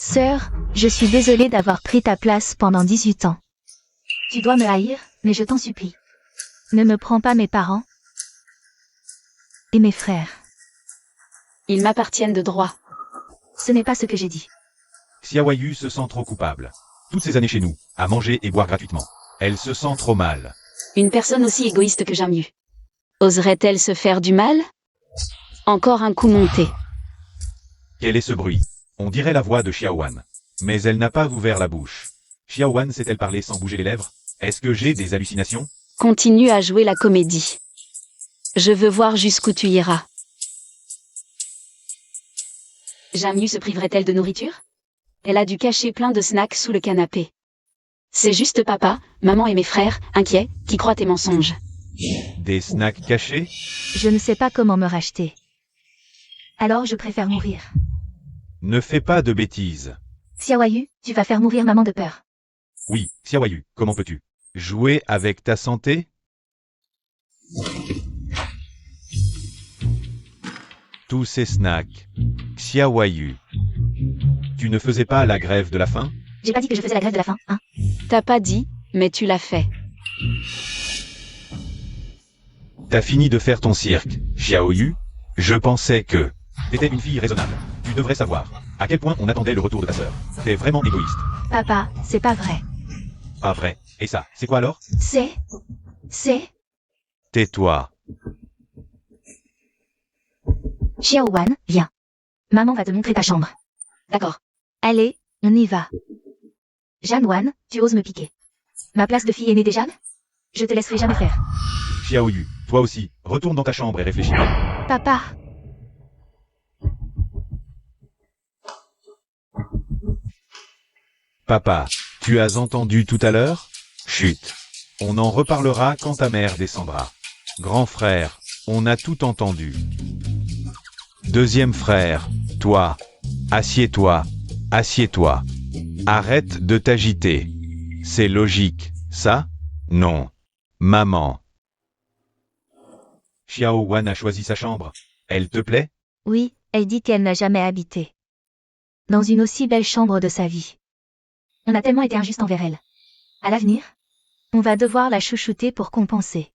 Sœur, je suis désolée d'avoir pris ta place pendant 18 ans. Tu dois me haïr, mais je t'en supplie. Ne me prends pas mes parents et mes frères. Ils m'appartiennent de droit. Ce n'est pas ce que j'ai dit. Xiaoyu se sent trop coupable. Toutes ces années chez nous, à manger et boire gratuitement. Elle se sent trop mal. Une personne aussi égoïste que Jamyu. Oserait-elle se faire du mal? Encore un coup monté. Quel est ce bruit? On dirait la voix de Xiaowan. Mais elle n'a pas ouvert la bouche. Xiaowan sait-elle parler sans bouger les lèvres? Est-ce que j'ai des hallucinations? Continue à jouer la comédie. Je veux voir jusqu'où tu iras. Jamyu se priverait-elle de nourriture? Elle a dû cacher plein de snacks sous le canapé. C'est juste papa, maman et mes frères, inquiets, qui croient tes mensonges. Des snacks cachés? Je ne sais pas comment me racheter. Alors je préfère mourir. Ne fais pas de bêtises. Xiaoyu, tu vas faire mourir maman de peur. Oui, Xiaoyu, comment peux-tu jouer avec ta santé? Tous ces snacks. Xiaoyu. Tu ne faisais pas la grève de la faim? J'ai pas dit que je faisais la grève de la faim, hein. T'as pas dit, mais tu l'as fait. T'as fini de faire ton cirque, Xiaoyu? Je pensais que t'étais une fille raisonnable. Tu devrais savoir à quel point on attendait le retour de ta sœur. T'es vraiment égoïste. Papa, c'est pas vrai. Pas vrai. Et ça, c'est quoi alors? C'est... Tais-toi. Xiaowan, viens. Maman va te montrer ta chambre. D'accord. Allez, on y va. Janwan, tu oses me piquer. Ma place de fille aînée des Jeanne? Je te laisserai jamais faire. Xiaoyu, toi aussi, retourne dans ta chambre et réfléchis bien. Papa. Papa, tu as entendu tout à l'heure? Chut. On en reparlera quand ta mère descendra. Grand frère, on a tout entendu. Deuxième frère, toi. Assieds-toi. Assieds-toi. Arrête de t'agiter. C'est logique, ça? Non. Maman. Xiaowan a choisi sa chambre. Elle te plaît? Oui, elle dit qu'elle n'a jamais habité dans une aussi belle chambre de sa vie. On a tellement été injuste envers elle. À l'avenir, on va devoir la chouchouter pour compenser.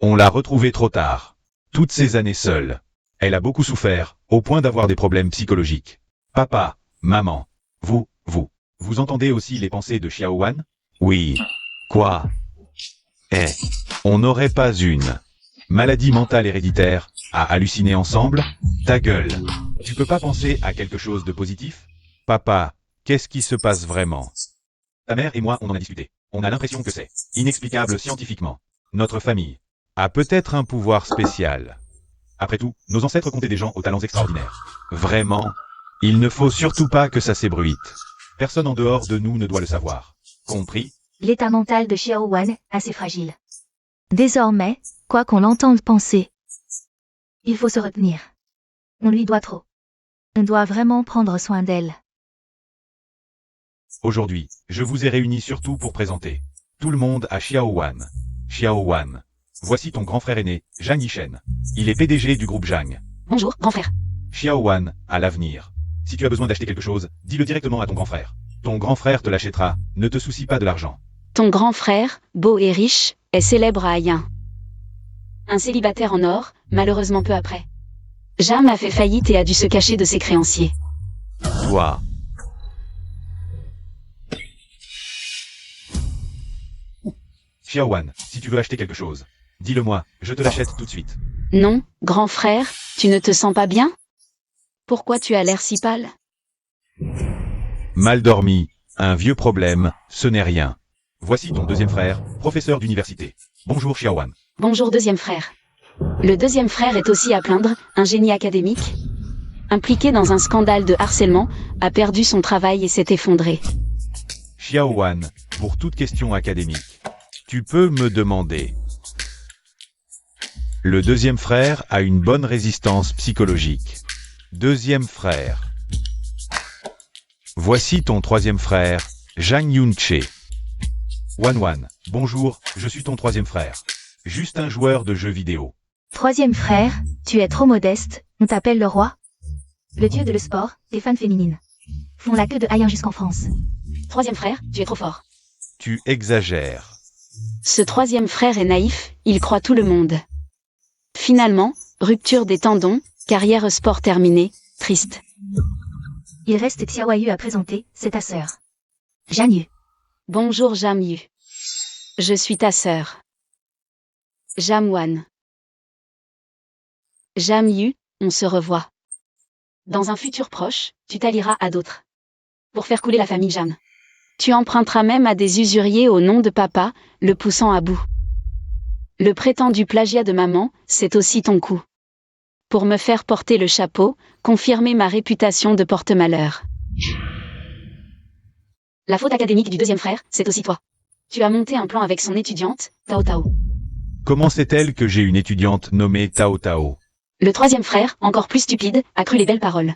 On l'a retrouvée trop tard. Toutes ces années seule. Elle a beaucoup souffert, au point d'avoir des problèmes psychologiques. Papa, maman, vous entendez aussi les pensées de Xiaowan? Oui. Quoi? On n'aurait pas une maladie mentale héréditaire à halluciner ensemble? Ta gueule. Tu peux pas penser à quelque chose de positif? Papa, qu'est-ce qui se passe vraiment? Ta mère et moi, on en a discuté. On a l'impression que c'est inexplicable scientifiquement. Notre famille a peut-être un pouvoir spécial. Après tout, nos ancêtres comptaient des gens aux talents extraordinaires. Vraiment? Il ne faut surtout pas que ça s'ébruite. Personne en dehors de nous ne doit le savoir. Compris? L'état mental de Xiaowan, assez fragile. Désormais, quoi qu'on l'entende penser, il faut se retenir. On lui doit trop. On doit vraiment prendre soin d'elle. Aujourd'hui, je vous ai réunis surtout pour présenter tout le monde à Xiaowan. Xiaowan. Voici ton grand frère aîné, Zhang Yishen. Il est PDG du groupe Zhang. Bonjour, grand frère. Xiaowan, à l'avenir. Si tu as besoin d'acheter quelque chose, dis-le directement à ton grand frère. Ton grand frère te l'achètera, ne te soucie pas de l'argent. Ton grand frère, beau et riche, est célèbre à Ayin. Un célibataire en or, malheureusement peu après. Jam a fait faillite et a dû se cacher de ses créanciers. Toi. Xiaowan, si tu veux acheter quelque chose, dis-le-moi, je te l'achète tout de suite. Non, grand frère, tu ne te sens pas bien? Pourquoi tu as l'air si pâle? Mal dormi, un vieux problème, ce n'est rien. Voici ton deuxième frère, professeur d'université. Bonjour Xiaowan. Bonjour deuxième frère. Le deuxième frère est aussi à plaindre, un génie académique, impliqué dans un scandale de harcèlement, a perdu son travail et s'est effondré. Xiaowan, pour toute question académique, tu peux me demander. Le deuxième frère a une bonne résistance psychologique. Deuxième frère. Voici ton troisième frère, Zhang Yunche. Wan, bonjour, je suis ton troisième frère. Juste un joueur de jeux vidéo. Troisième frère, tu es trop modeste, on t'appelle le roi? Le dieu de le sport, des fans féminines. font la queue de Haïn jusqu'en France. Troisième frère, tu es trop fort. Tu exagères. Ce troisième frère est naïf, il croit tout le monde. Finalement, rupture des tendons, carrière sport terminée, triste. Il reste Xiaoyu à présenter, c'est ta sœur. Jeanne Yu. Bonjour Jamyu. Je suis ta sœur. Jamwan. Jamyu, on se revoit. Dans un futur proche, tu t'allieras à d'autres. Pour faire couler la famille Jam. Tu emprunteras même à des usuriers au nom de papa, le poussant à bout. Le prétendu plagiat de maman, c'est aussi ton coup. Pour me faire porter le chapeau, confirmer ma réputation de porte-malheur. La faute académique du deuxième frère, c'est aussi toi. Tu as monté un plan avec son étudiante, Tao Tao. Comment sait-elle que j'ai une étudiante nommée Tao Tao? Le troisième frère, encore plus stupide, a cru les belles paroles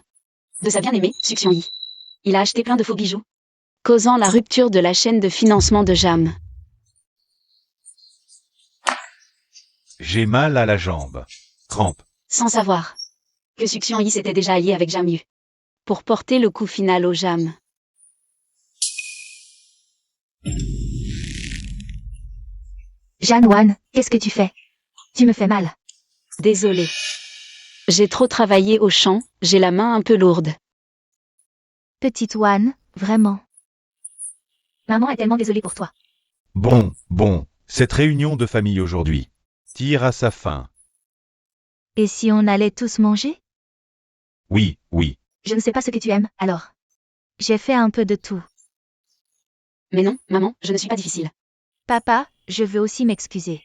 de sa bien-aimée, Suxion Yi. Il a acheté plein de faux bijoux, causant la rupture de la chaîne de financement de Jam. J'ai mal à la jambe. Crampe. Sans savoir que Suxion Yi s'était déjà allié avec Jamyu pour porter le coup final au Jam. Jeanne Wan, qu'est-ce que tu fais? Tu me fais mal. Désolée. J'ai trop travaillé au champ, j'ai la main un peu lourde. Petite Wan, vraiment. Maman est tellement désolée pour toi. Bon, cette réunion de famille aujourd'hui tire à sa fin. Et si on allait tous manger? Oui. Je ne sais pas ce que tu aimes, alors. J'ai fait un peu de tout. Mais non, maman, je ne suis pas difficile. Papa, je veux aussi m'excuser.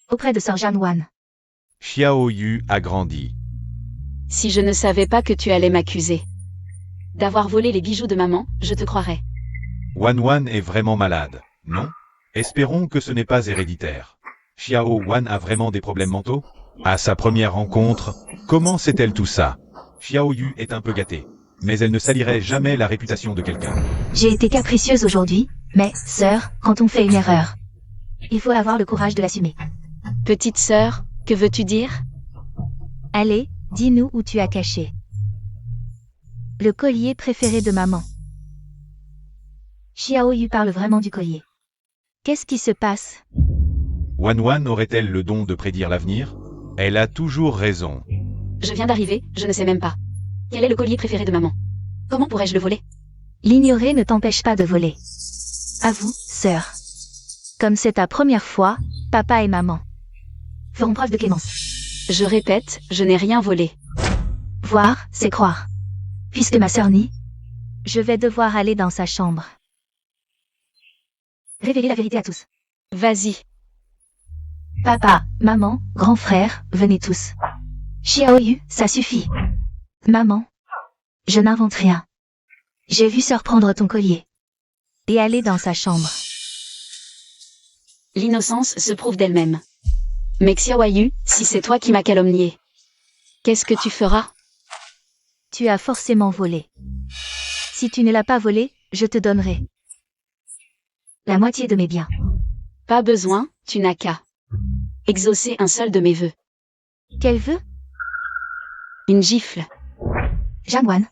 Auprès de sœur Jeanne Wan. Xiaoyu a grandi. Si je ne savais pas que tu allais m'accuser d'avoir volé les bijoux de maman, je te croirais. Wan est vraiment malade, non? Espérons que ce n'est pas héréditaire. Xiao Wan a vraiment des problèmes mentaux? À sa première rencontre, comment sait-elle tout ça? Xiaoyu est un peu gâtée, mais elle ne salirait jamais la réputation de quelqu'un. J'ai été capricieuse aujourd'hui, mais, sœur, quand on fait une erreur, il faut avoir le courage de l'assumer. Petite sœur, que veux-tu dire? Allez, dis-nous où tu as caché le collier préféré de maman. Xiaoyu parle vraiment du collier. Qu'est-ce qui se passe? Wan aurait-elle le don de prédire l'avenir? Elle a toujours raison. Je viens d'arriver, je ne sais même pas. Quel est le collier préféré de maman? Comment pourrais-je le voler? L'ignorer ne t'empêche pas de voler. À vous, sœur. Comme c'est ta première fois, papa et maman feront preuve de clémence. Je répète, je n'ai rien volé. Voir, c'est croire. Puisque ma sœur nie, je vais devoir aller dans sa chambre. Révéler la vérité à tous. Vas-y. Papa, maman, grand frère, venez tous. Xiaoyu, ça suffit. Maman, je n'invente rien. J'ai vu sœur prendre ton collier et aller dans sa chambre. L'innocence se prouve d'elle-même. Mais Xiaoyu, si c'est toi qui m'as calomnié, qu'est-ce que tu feras? Tu as forcément volé. Si tu ne l'as pas volé, je te donnerai la moitié de mes biens. Pas besoin, tu n'as qu'à exaucer un seul de mes vœux. Quel vœu? Une gifle. Jeanne Wan.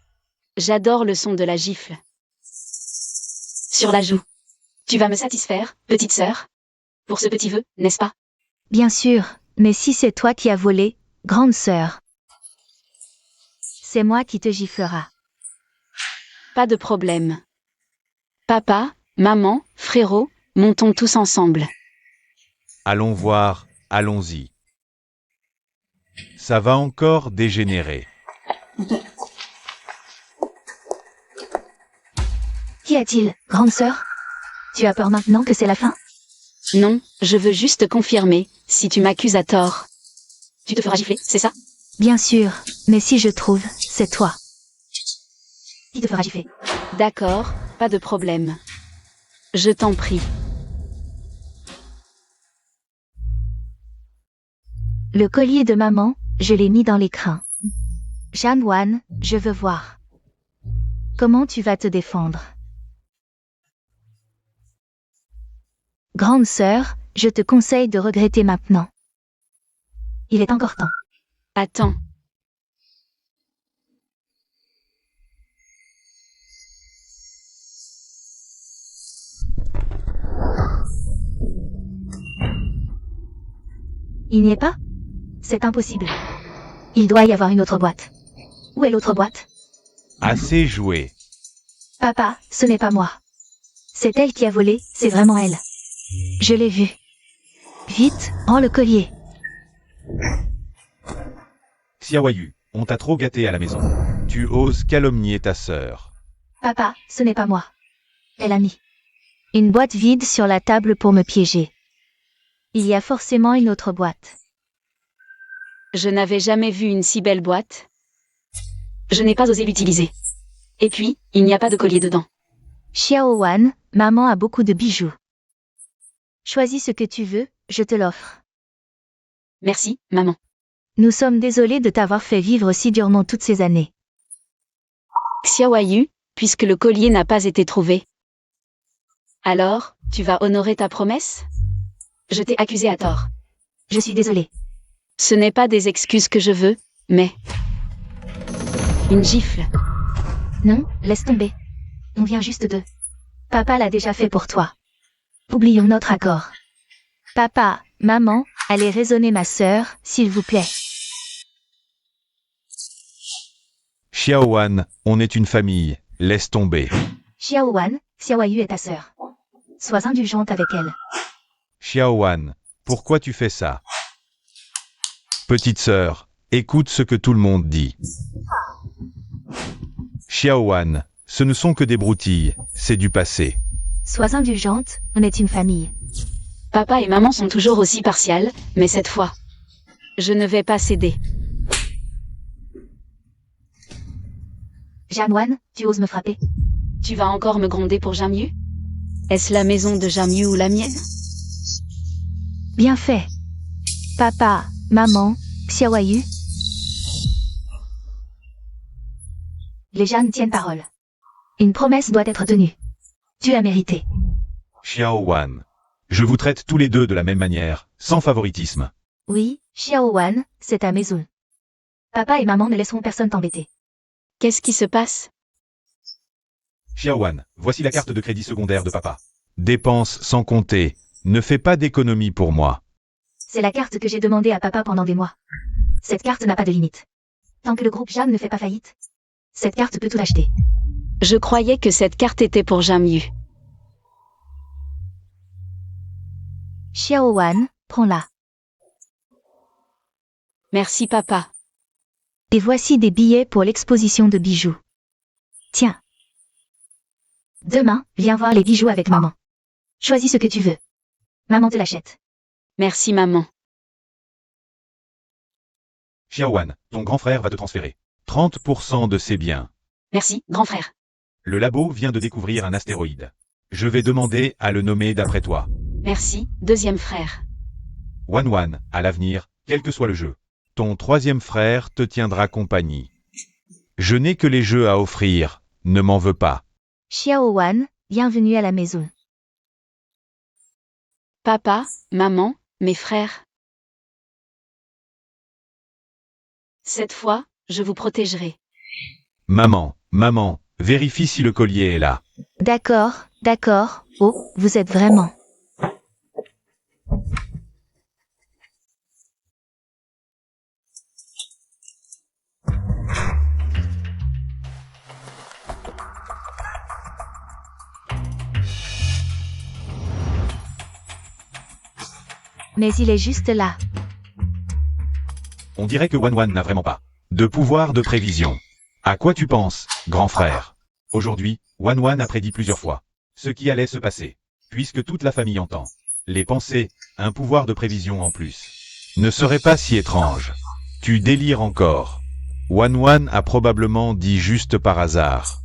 J'adore le son de la gifle. Sur la joue. Tu vas me satisfaire, petite sœur? Pour ce petit vœu, n'est-ce pas? Bien sûr, mais si c'est toi qui as volé, grande sœur, c'est moi qui te giflera. Pas de problème. Papa, maman, frérot, montons tous ensemble. Allons voir, allons-y. Ça va encore dégénérer. Qu'y a-t-il, grande sœur? Tu as peur maintenant que c'est la fin? Non, je veux juste confirmer, si tu m'accuses à tort. Tu te feras gifler, c'est ça? Bien sûr, mais si je trouve, c'est toi qui te fera gifler. D'accord, pas de problème. Je t'en prie. Le collier de maman, je l'ai mis dans l'écrin. Jeanne Wan, je veux voir. Comment tu vas te défendre? Grande sœur, je te conseille de regretter maintenant. Il est encore temps. Attends. Il n'y est pas? C'est impossible. Il doit y avoir une autre boîte. Où est l'autre boîte? Assez joué. Papa, ce n'est pas moi. C'est elle qui a volé, c'est vraiment elle. Je l'ai vue. Vite, rends le collier. Xiaoyu, on t'a trop gâté à la maison. Tu oses calomnier ta sœur. Papa, ce n'est pas moi. Elle a mis une boîte vide sur la table pour me piéger. Il y a forcément une autre boîte. Je n'avais jamais vu une si belle boîte. Je n'ai pas osé l'utiliser. Et puis, il n'y a pas de collier dedans. Xiao Wan, maman a beaucoup de bijoux. Choisis ce que tu veux, je te l'offre. Merci, maman. Nous sommes désolés de t'avoir fait vivre si durement toutes ces années. Xiaoyu, puisque le collier n'a pas été trouvé. Alors, tu vas honorer ta promesse? Je t'ai accusé à tort. Je suis désolée. Ce n'est pas des excuses que je veux, mais... une gifle. Non, laisse tomber. On vient juste de... Papa l'a déjà fait pour toi. Oublions notre accord. Papa, maman, allez raisonner ma sœur, s'il vous plaît. Xiaowan, on est une famille, laisse tomber. Xiao Wan, Xiaoyu est ta sœur. Sois indulgente avec elle. Xiaowan, pourquoi tu fais ça? Petite sœur, écoute ce que tout le monde dit. Xiaowan, ce ne sont que des broutilles, c'est du passé. Sois indulgente, on est une famille. Papa et maman sont toujours aussi partials, mais cette fois, je ne vais pas céder. Jamwan, tu oses me frapper? Tu vas encore me gronder pour Jamyu? Est-ce la maison de Jamyu ou la mienne? Bien fait. Papa, maman, Xiaoyu. Les Jeanne tiennent parole. Une promesse doit être tenue. Tu l'as mérité. Xiaowan, je vous traite tous les deux de la même manière, sans favoritisme. Oui, Xiao Wan, c'est ta maison. Papa et maman ne laisseront personne t'embêter. Qu'est-ce qui se passe? Xiaowan, voici la carte de crédit secondaire de papa. Dépense sans compter, ne fais pas d'économie pour moi. C'est la carte que j'ai demandée à papa pendant des mois. Cette carte n'a pas de limite. Tant que le groupe Jeanne ne fait pas faillite, cette carte peut tout acheter. Je croyais que cette carte était pour Jamyu. Xiao Wan, prends-la. Merci papa. Et voici des billets pour l'exposition de bijoux. Tiens. Demain, viens voir les bijoux avec maman. Choisis ce que tu veux. Maman te l'achète. Merci maman. Xiaowan, ton grand frère va te transférer 30% de ses biens. Merci, grand frère. Le labo vient de découvrir un astéroïde. Je vais demander à le nommer d'après toi. Merci, deuxième frère. Wanwan, à l'avenir, quel que soit le jeu. Ton troisième frère te tiendra compagnie. Je n'ai que les jeux à offrir, ne m'en veux pas. Xiao Wan, bienvenue à la maison. Papa, maman, mes frères. Cette fois, je vous protégerai. Maman, vérifie si le collier est là. D'accord, d'accord. Oh, vous êtes vraiment. Mais il est juste là. On dirait que Wanwan n'a vraiment pas de pouvoir de prévision. À quoi tu penses, grand frère? Aujourd'hui, Wanwan a prédit plusieurs fois ce qui allait se passer. Puisque toute la famille entend les pensées, un pouvoir de prévision en plus ne serait pas si étrange. Tu délires encore. Wanwan a probablement dit juste par hasard.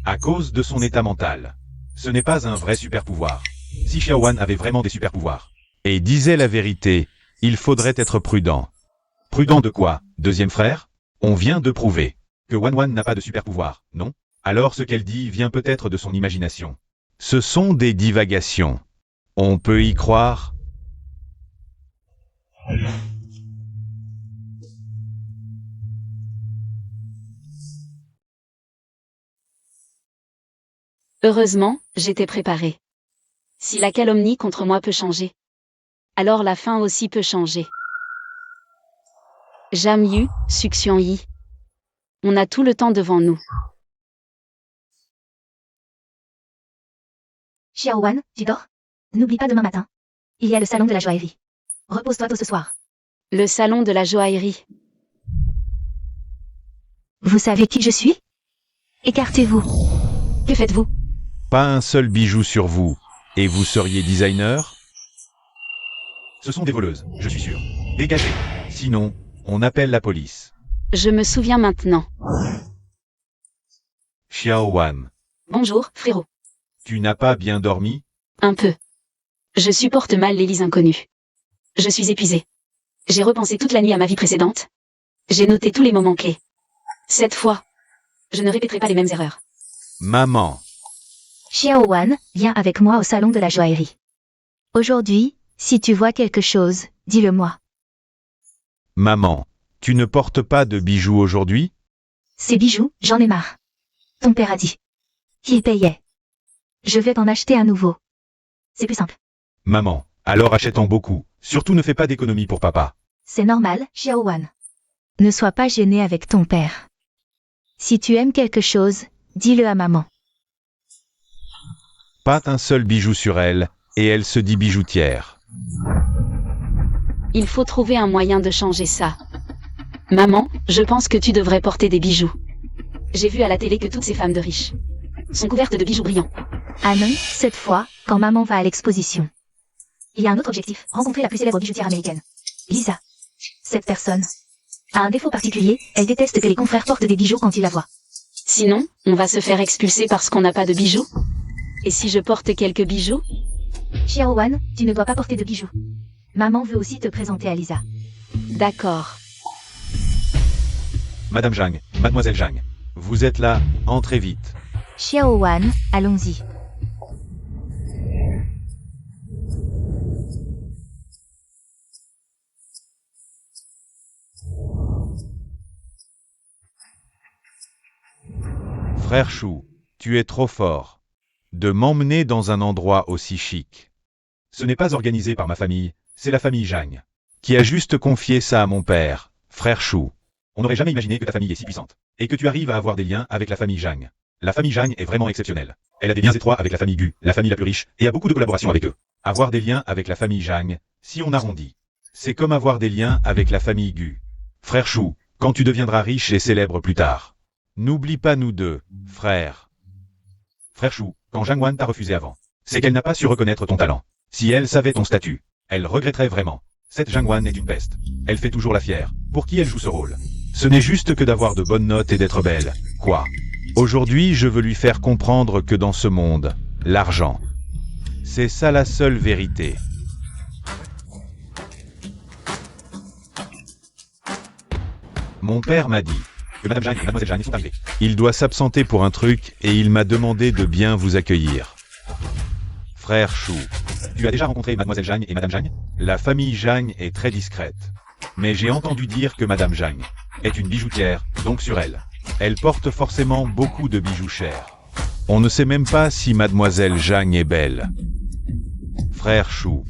À cause de son état mental. Ce n'est pas un vrai super pouvoir. Si Xiaowan avait vraiment des super pouvoirs et disait la vérité, il faudrait être prudent. Prudent de quoi, deuxième frère? On vient de prouver que Wanwan n'a pas de super pouvoir, non? Alors ce qu'elle dit vient peut-être de son imagination. Ce sont des divagations. On peut y croire? Heureusement, j'étais préparée. Si la calomnie contre moi peut changer, alors la fin aussi peut changer. Jam Yu, Suxian Yi. On a tout le temps devant nous. Xiaowan, tu dors? N'oublie pas demain matin. Il y a le salon de la joaillerie. Repose-toi tôt ce soir. Le salon de la joaillerie. Vous savez qui je suis? Écartez-vous. Que faites-vous? Pas un seul bijou sur vous. Et vous seriez designer? Ce sont des voleuses, je suis sûr. Dégagez. Sinon, on appelle la police. Je me souviens maintenant. Xiaowan, Bonjour, frérot. tu n'as pas bien dormi? Un peu. Je supporte mal les lits inconnus. Je suis épuisée. J'ai repensé toute la nuit à ma vie précédente. J'ai noté tous les moments clés. Cette fois, je ne répéterai pas les mêmes erreurs. Maman, Xiaowan, viens avec moi au salon de la joaillerie. Aujourd'hui, si tu vois quelque chose, dis-le-moi. maman, tu ne portes pas de bijoux aujourd'hui? Ces bijoux, j'en ai marre. Ton père a dit qu'il payait. Je vais t'en acheter un nouveau. C'est plus simple. Maman, alors achète-en beaucoup. Surtout ne fais pas d'économie pour papa. C'est normal, Xiaowan. Ne sois pas gêné avec ton père. Si tu aimes quelque chose, dis-le à maman. Pas un seul bijou sur elle, et elle se dit bijoutière. Il faut trouver un moyen de changer ça. Maman, je pense que tu devrais porter des bijoux. J'ai vu à la télé que toutes ces femmes de riches sont couvertes de bijoux brillants. Ah non, cette fois, quand maman va à l'exposition. Il y a un autre objectif, rencontrer la plus célèbre bijoutière américaine. Lisa. Cette personne a un défaut particulier, elle déteste que les confrères portent des bijoux quand ils la voient. Sinon, on va se faire expulser parce qu'on n'a pas de bijoux. Et si je porte quelques bijoux? Xiaowan, tu ne dois pas porter de bijoux. Maman veut aussi te présenter à Lisa. D'accord. Madame Zhang, mademoiselle Zhang, vous êtes là, entrez vite. Xiaowan, allons-y. Frère Chou, tu es trop fort. De m'emmener dans un endroit aussi chic. Ce n'est pas organisé par ma famille, c'est la famille Zhang, qui a juste confié ça à mon père, frère Chou. On n'aurait jamais imaginé que ta famille est si puissante, et que tu arrives à avoir des liens avec la famille Zhang. La famille Zhang est vraiment exceptionnelle. Elle a des liens étroits avec la famille Gu, la famille la plus riche, et a beaucoup de collaborations avec eux. Avoir des liens avec la famille Zhang, si on arrondit, c'est comme avoir des liens avec la famille Gu. Frère Chou, quand tu deviendras riche et célèbre plus tard, n'oublie pas nous deux, frère. Frère Chou, quand Zhang Wan t'a refusé avant, c'est qu'elle n'a pas su reconnaître ton talent. Si elle savait ton statut, elle regretterait vraiment. Cette Zhang Wan est une peste. Elle fait toujours la fière. Pour qui elle joue ce rôle? Ce n'est juste que d'avoir de bonnes notes et d'être belle. Quoi? Aujourd'hui, je veux lui faire comprendre que dans ce monde, l'argent, c'est ça la seule vérité. Mon père m'a dit que Madame Zhang et Mademoiselle Zhang sont arrivées. Il doit s'absenter pour un truc et il m'a demandé de bien vous accueillir. Frère Chou, tu as déjà rencontré Mademoiselle Zhang et Madame Zhang? La famille Zhang est très discrète. Mais j'ai entendu dire que Madame Zhang est une bijoutière, donc sur elle. Elle porte forcément beaucoup de bijoux chers. On ne sait même pas si Mademoiselle Zhang est belle. Frère Chou.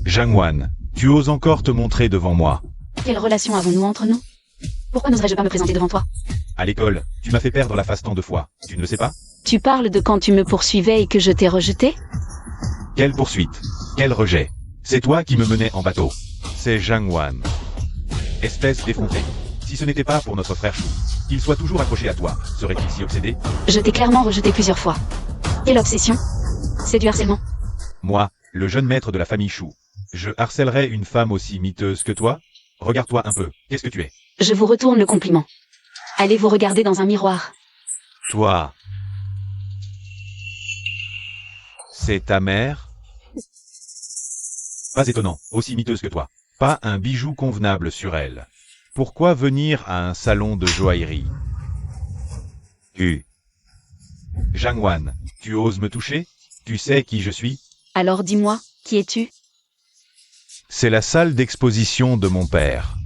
Zhang Wan, tu oses encore te montrer devant moi. Quelle relation avons-nous entre nous? Pourquoi n'oserais-je pas me présenter devant toi? À l'école, tu m'as fait perdre la face tant de fois. Tu ne le sais pas? Tu parles de quand tu me poursuivais et que je t'ai rejeté? Quelle poursuite? Quel rejet? C'est toi qui me menais en bateau. C'est Zhang Wan. Espèce d'effronté. Si ce n'était pas pour notre frère Chou, qu'il soit toujours accroché à toi, serait-il si obsédé? Je t'ai clairement rejeté plusieurs fois. Quelle obsession? C'est du harcèlement. Moi, le jeune maître de la famille Chou, je harcèlerais une femme aussi miteuse que toi? Regarde-toi un peu, qu'est-ce que tu es? Je vous retourne le compliment. Allez vous regarder dans un miroir. Toi. C'est ta mère? Pas étonnant, aussi miteuse que toi. Pas un bijou convenable sur elle. Pourquoi venir à un salon de joaillerie? Zhang Wan, tu oses me toucher? Tu sais qui je suis? Alors dis-moi, qui es-tu? C'est la salle d'exposition de mon père.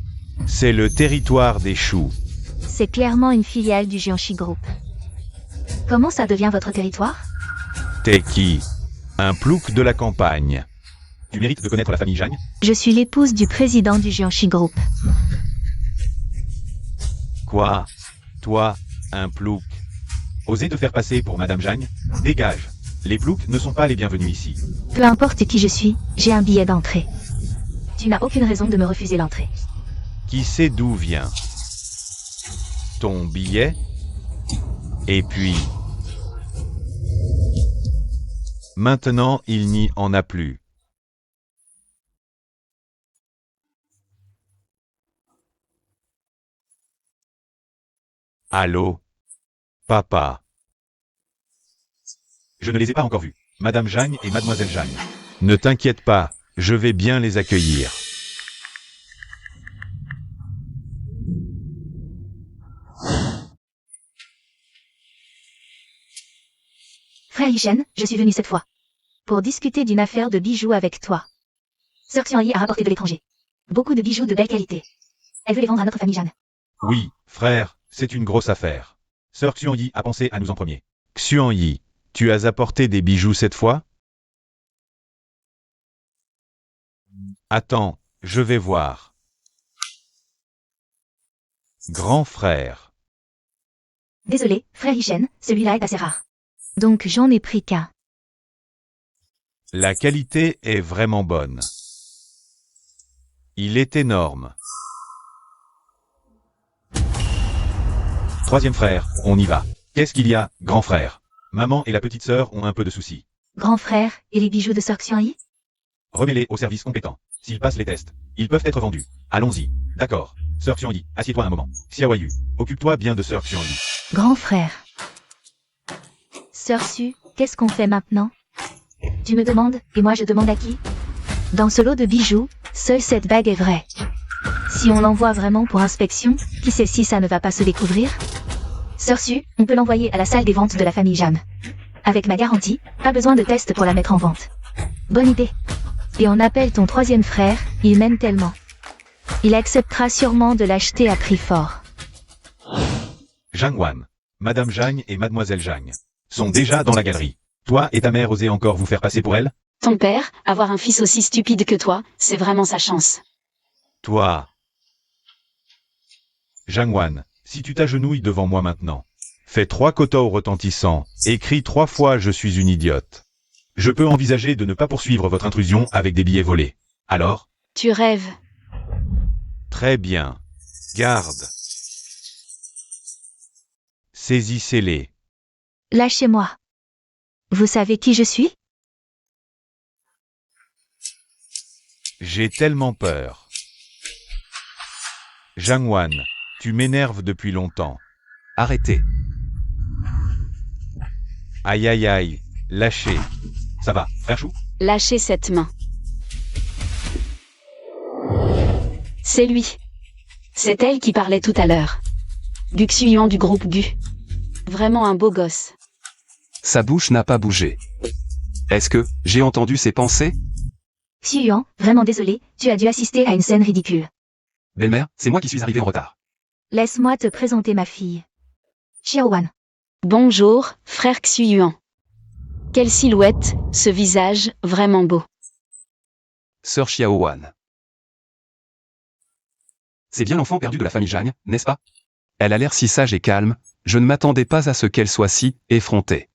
C'est le territoire des choux. C'est clairement une filiale du Jiangxi Group. Comment ça devient votre territoire? T'es qui? Un plouc de la campagne. Tu mérites de connaître la famille Jagne. Je suis l'épouse du président du Jiangxi Group. Quoi? Toi, un plouc. Oser te faire passer pour Madame Jagne? Dégage. Les ploucs ne sont pas les bienvenus ici. Peu importe qui je suis, j'ai un billet d'entrée. Tu n'as aucune raison de me refuser l'entrée. Qui sait d'où vient ton billet? Et puis... Maintenant, il n'y en a plus. Allô? Papa? Je ne les ai pas encore vus. Madame Jagne et Mademoiselle Jagne. Ne t'inquiète pas, je vais bien les accueillir. Frère Yishen, je suis venu cette fois pour discuter d'une affaire de bijoux avec toi. Sœur Xiangyi a rapporté de l'étranger beaucoup de bijoux de belle qualité. Elle veut les vendre à notre famille Jeanne. Oui, frère, c'est une grosse affaire. Sœur Xiangyi a pensé à nous en premier. Xiangyi, tu as apporté des bijoux cette fois? Attends, je vais voir. Grand frère. Désolé, frère Yishen, celui-là est assez rare. Donc j'en ai pris qu'un. La qualité est vraiment bonne. Il est énorme. Troisième frère, on y va. Qu'est-ce qu'il y a, grand frère? Maman et la petite sœur ont un peu de soucis. Grand frère, et les bijoux de sœur Xiangyi? Remets-les au service compétent. S'ils passent les tests, ils peuvent être vendus. Allons-y. D'accord. Sœur Xiangyi, assieds-toi un moment. Xiaoyu, occupe-toi bien de sœur Xiangyi. Grand frère. Sœur Su, qu'est-ce qu'on fait maintenant? Tu me demandes, et moi je demande à qui? Dans ce lot de bijoux, seule cette bague est vraie. Si on l'envoie vraiment pour inspection, qui sait si ça ne va pas se découvrir? Sœur Su, on peut l'envoyer à la salle des ventes de la famille Jam. Avec ma garantie, pas besoin de test pour la mettre en vente. Bonne idée. Et on appelle ton troisième frère, il m'aime tellement. Il acceptera sûrement de l'acheter à prix fort. Zhang Wan, Madame Jagne et Mademoiselle Jagne sont déjà dans la galerie. Toi et ta mère osez encore vous faire passer pour elle? Ton père, avoir un fils aussi stupide que toi, c'est vraiment sa chance. Toi. Zhang Wan, si tu t'agenouilles devant moi maintenant, fais 3 kotos retentissants, et crie 3 fois « Je suis une idiote ». Je peux envisager de ne pas poursuivre votre intrusion avec des billets volés. Alors? Tu rêves. Très bien. Garde. Saisissez-les. Lâchez-moi. Vous savez qui je suis? J'ai tellement peur. Zhang Wan, tu m'énerves depuis longtemps. Arrêtez. Aïe aïe aïe, lâchez. Ça va, frère Chou? Lâchez cette main. C'est lui. C'est elle qui parlait tout à l'heure. Gu Xuyuan du groupe Gu. Vraiment un beau gosse. Sa bouche n'a pas bougé. Est-ce que j'ai entendu ses pensées? Xuyuan, vraiment désolé, tu as dû assister à une scène ridicule. Belle-mère, c'est moi qui suis arrivé en retard. Laisse-moi te présenter ma fille. Xiaowan. Bonjour, frère Xuyuan. Quelle silhouette, ce visage, vraiment beau. Sœur Xiaowan. C'est bien l'enfant perdu de la famille Jagne, n'est-ce pas? Elle a l'air si sage et calme, je ne m'attendais pas à ce qu'elle soit si effrontée.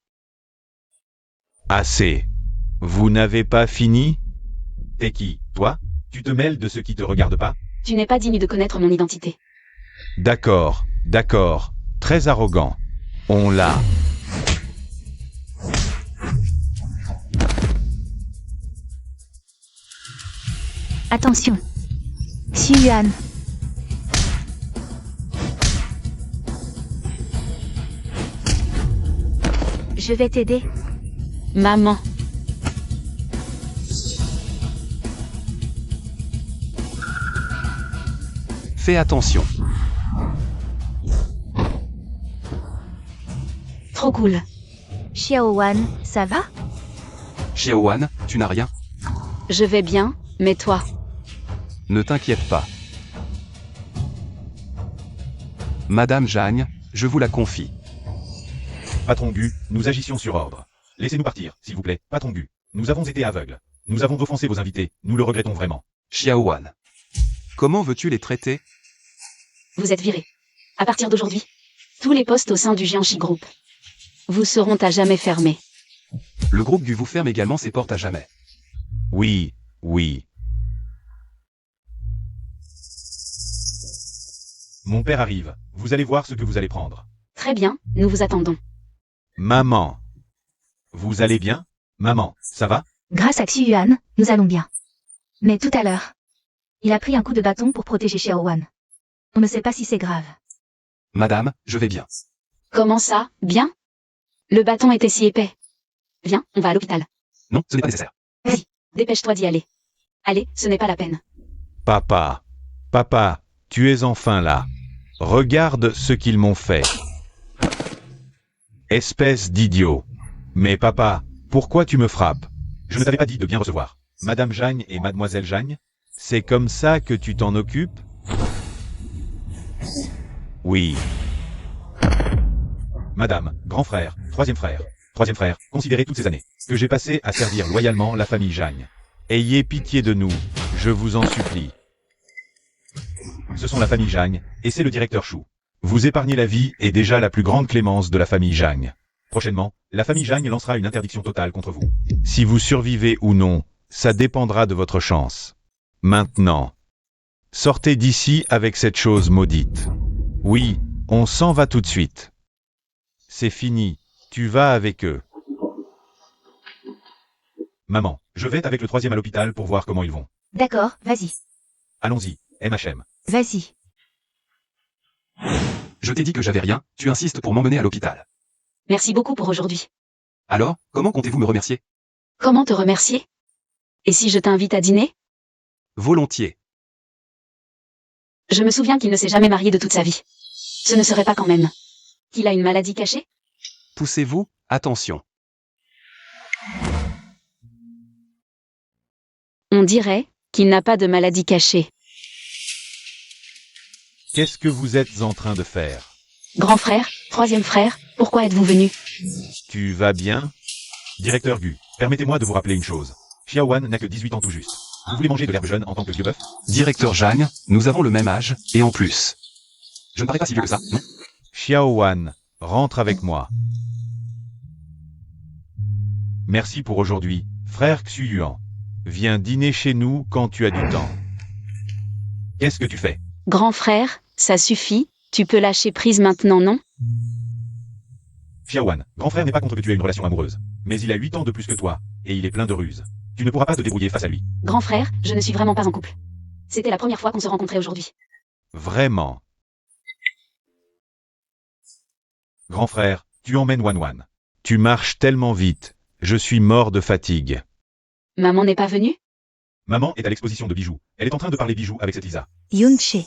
Assez. Vous n'avez pas fini? T'es qui, toi? Tu te mêles de ce qui te regarde pas? Tu n'es pas digne de connaître mon identité. D'accord, d'accord. Très arrogant. On l'a. Attention. Xuyuan. Je vais t'aider. Maman. Fais attention. Trop cool. Xiaowan, ça va? Xiaowan, tu n'as rien? Je vais bien, mais toi? Ne t'inquiète pas. Madame Jagne, je vous la confie. Patron Gu, nous agissions sur ordre. Laissez-nous partir, s'il vous plaît. Patron Gu, nous avons été aveugles. Nous avons offensé vos invités, nous le regrettons vraiment. Xiaowan. Comment veux-tu les traiter? Vous êtes virés. À partir d'aujourd'hui, tous les postes au sein du Jiangxi Group vous seront à jamais fermés. Le groupe Gu vous ferme également ses portes à jamais. Oui, oui. Mon père arrive, vous allez voir ce que vous allez prendre. Très bien, nous vous attendons. Maman. Vous allez bien? Maman, ça va? Grâce à Xu Yuan, nous allons bien. Mais tout à l'heure, il a pris un coup de bâton pour protéger Xiaowan. On ne sait pas si c'est grave. Madame, je vais bien. Comment ça, bien? Le bâton était si épais. Viens, on va à l'hôpital. Non, ce n'est pas nécessaire. Vas-y, dépêche-toi d'y aller. Allez, ce n'est pas la peine. Papa. Papa, tu es enfin là. Regarde ce qu'ils m'ont fait. Espèce d'idiot. Mais papa, pourquoi tu me frappes? Je ne t'avais pas dit de bien recevoir. Madame Jagne et Mademoiselle Jagne? C'est comme ça que tu t'en occupes? Oui. Madame, grand frère, troisième frère, considérez toutes ces années que j'ai passées à servir loyalement la famille Jagne. Ayez pitié de nous, je vous en supplie. Ce sont la famille Jagne, et c'est le directeur Chou. Vous épargnez la vie et déjà la plus grande clémence de la famille Jagne. Prochainement, la famille Jagne lancera une interdiction totale contre vous. Si vous survivez ou non, ça dépendra de votre chance. Maintenant, sortez d'ici avec cette chose maudite. Oui, on s'en va tout de suite. C'est fini, tu vas avec eux. Maman, je vais avec le troisième à l'hôpital pour voir comment ils vont. D'accord, vas-y. Allons-y, MHM. Vas-y. Je t'ai dit que j'avais rien, tu insistes pour m'emmener à l'hôpital. Merci beaucoup pour aujourd'hui. Alors, comment comptez-vous me remercier? Comment te remercier? Et si je t'invite à dîner? Volontiers. Je me souviens qu'il ne s'est jamais marié de toute sa vie. Ce ne serait pas quand même qu'il a une maladie cachée? Poussez-vous, attention. On dirait qu'il n'a pas de maladie cachée. Qu'est-ce que vous êtes en train de faire? Grand frère, troisième frère, pourquoi êtes-vous venu? Tu vas bien? Directeur Gu, permettez-moi de vous rappeler une chose. Xiaowan n'a que 18 ans tout juste. Vous voulez manger de l'herbe jeune en tant que vieux bœuf? Directeur Jagne, nous avons le même âge, et en plus. Je ne parais pas si vieux que ça, non? Xiaowan, rentre avec moi. Merci pour aujourd'hui, frère Xu Yuan. Viens dîner chez nous quand tu as du temps. Qu'est-ce que tu fais? Grand frère, ça suffit, tu peux lâcher prise maintenant, non? Xiaowan, grand frère n'est pas contre que tu aies une relation amoureuse. Mais il a 8 ans de plus que toi, et il est plein de ruses. Tu ne pourras pas te débrouiller face à lui. Grand frère, je ne suis vraiment pas en couple. C'était la première fois qu'on se rencontrait aujourd'hui. Vraiment. Grand frère, tu emmènes Wan. Tu marches tellement vite, je suis mort de fatigue. Maman n'est pas venue? Maman est à l'exposition de bijoux. Elle est en train de parler bijoux avec cette Lisa. Yunche.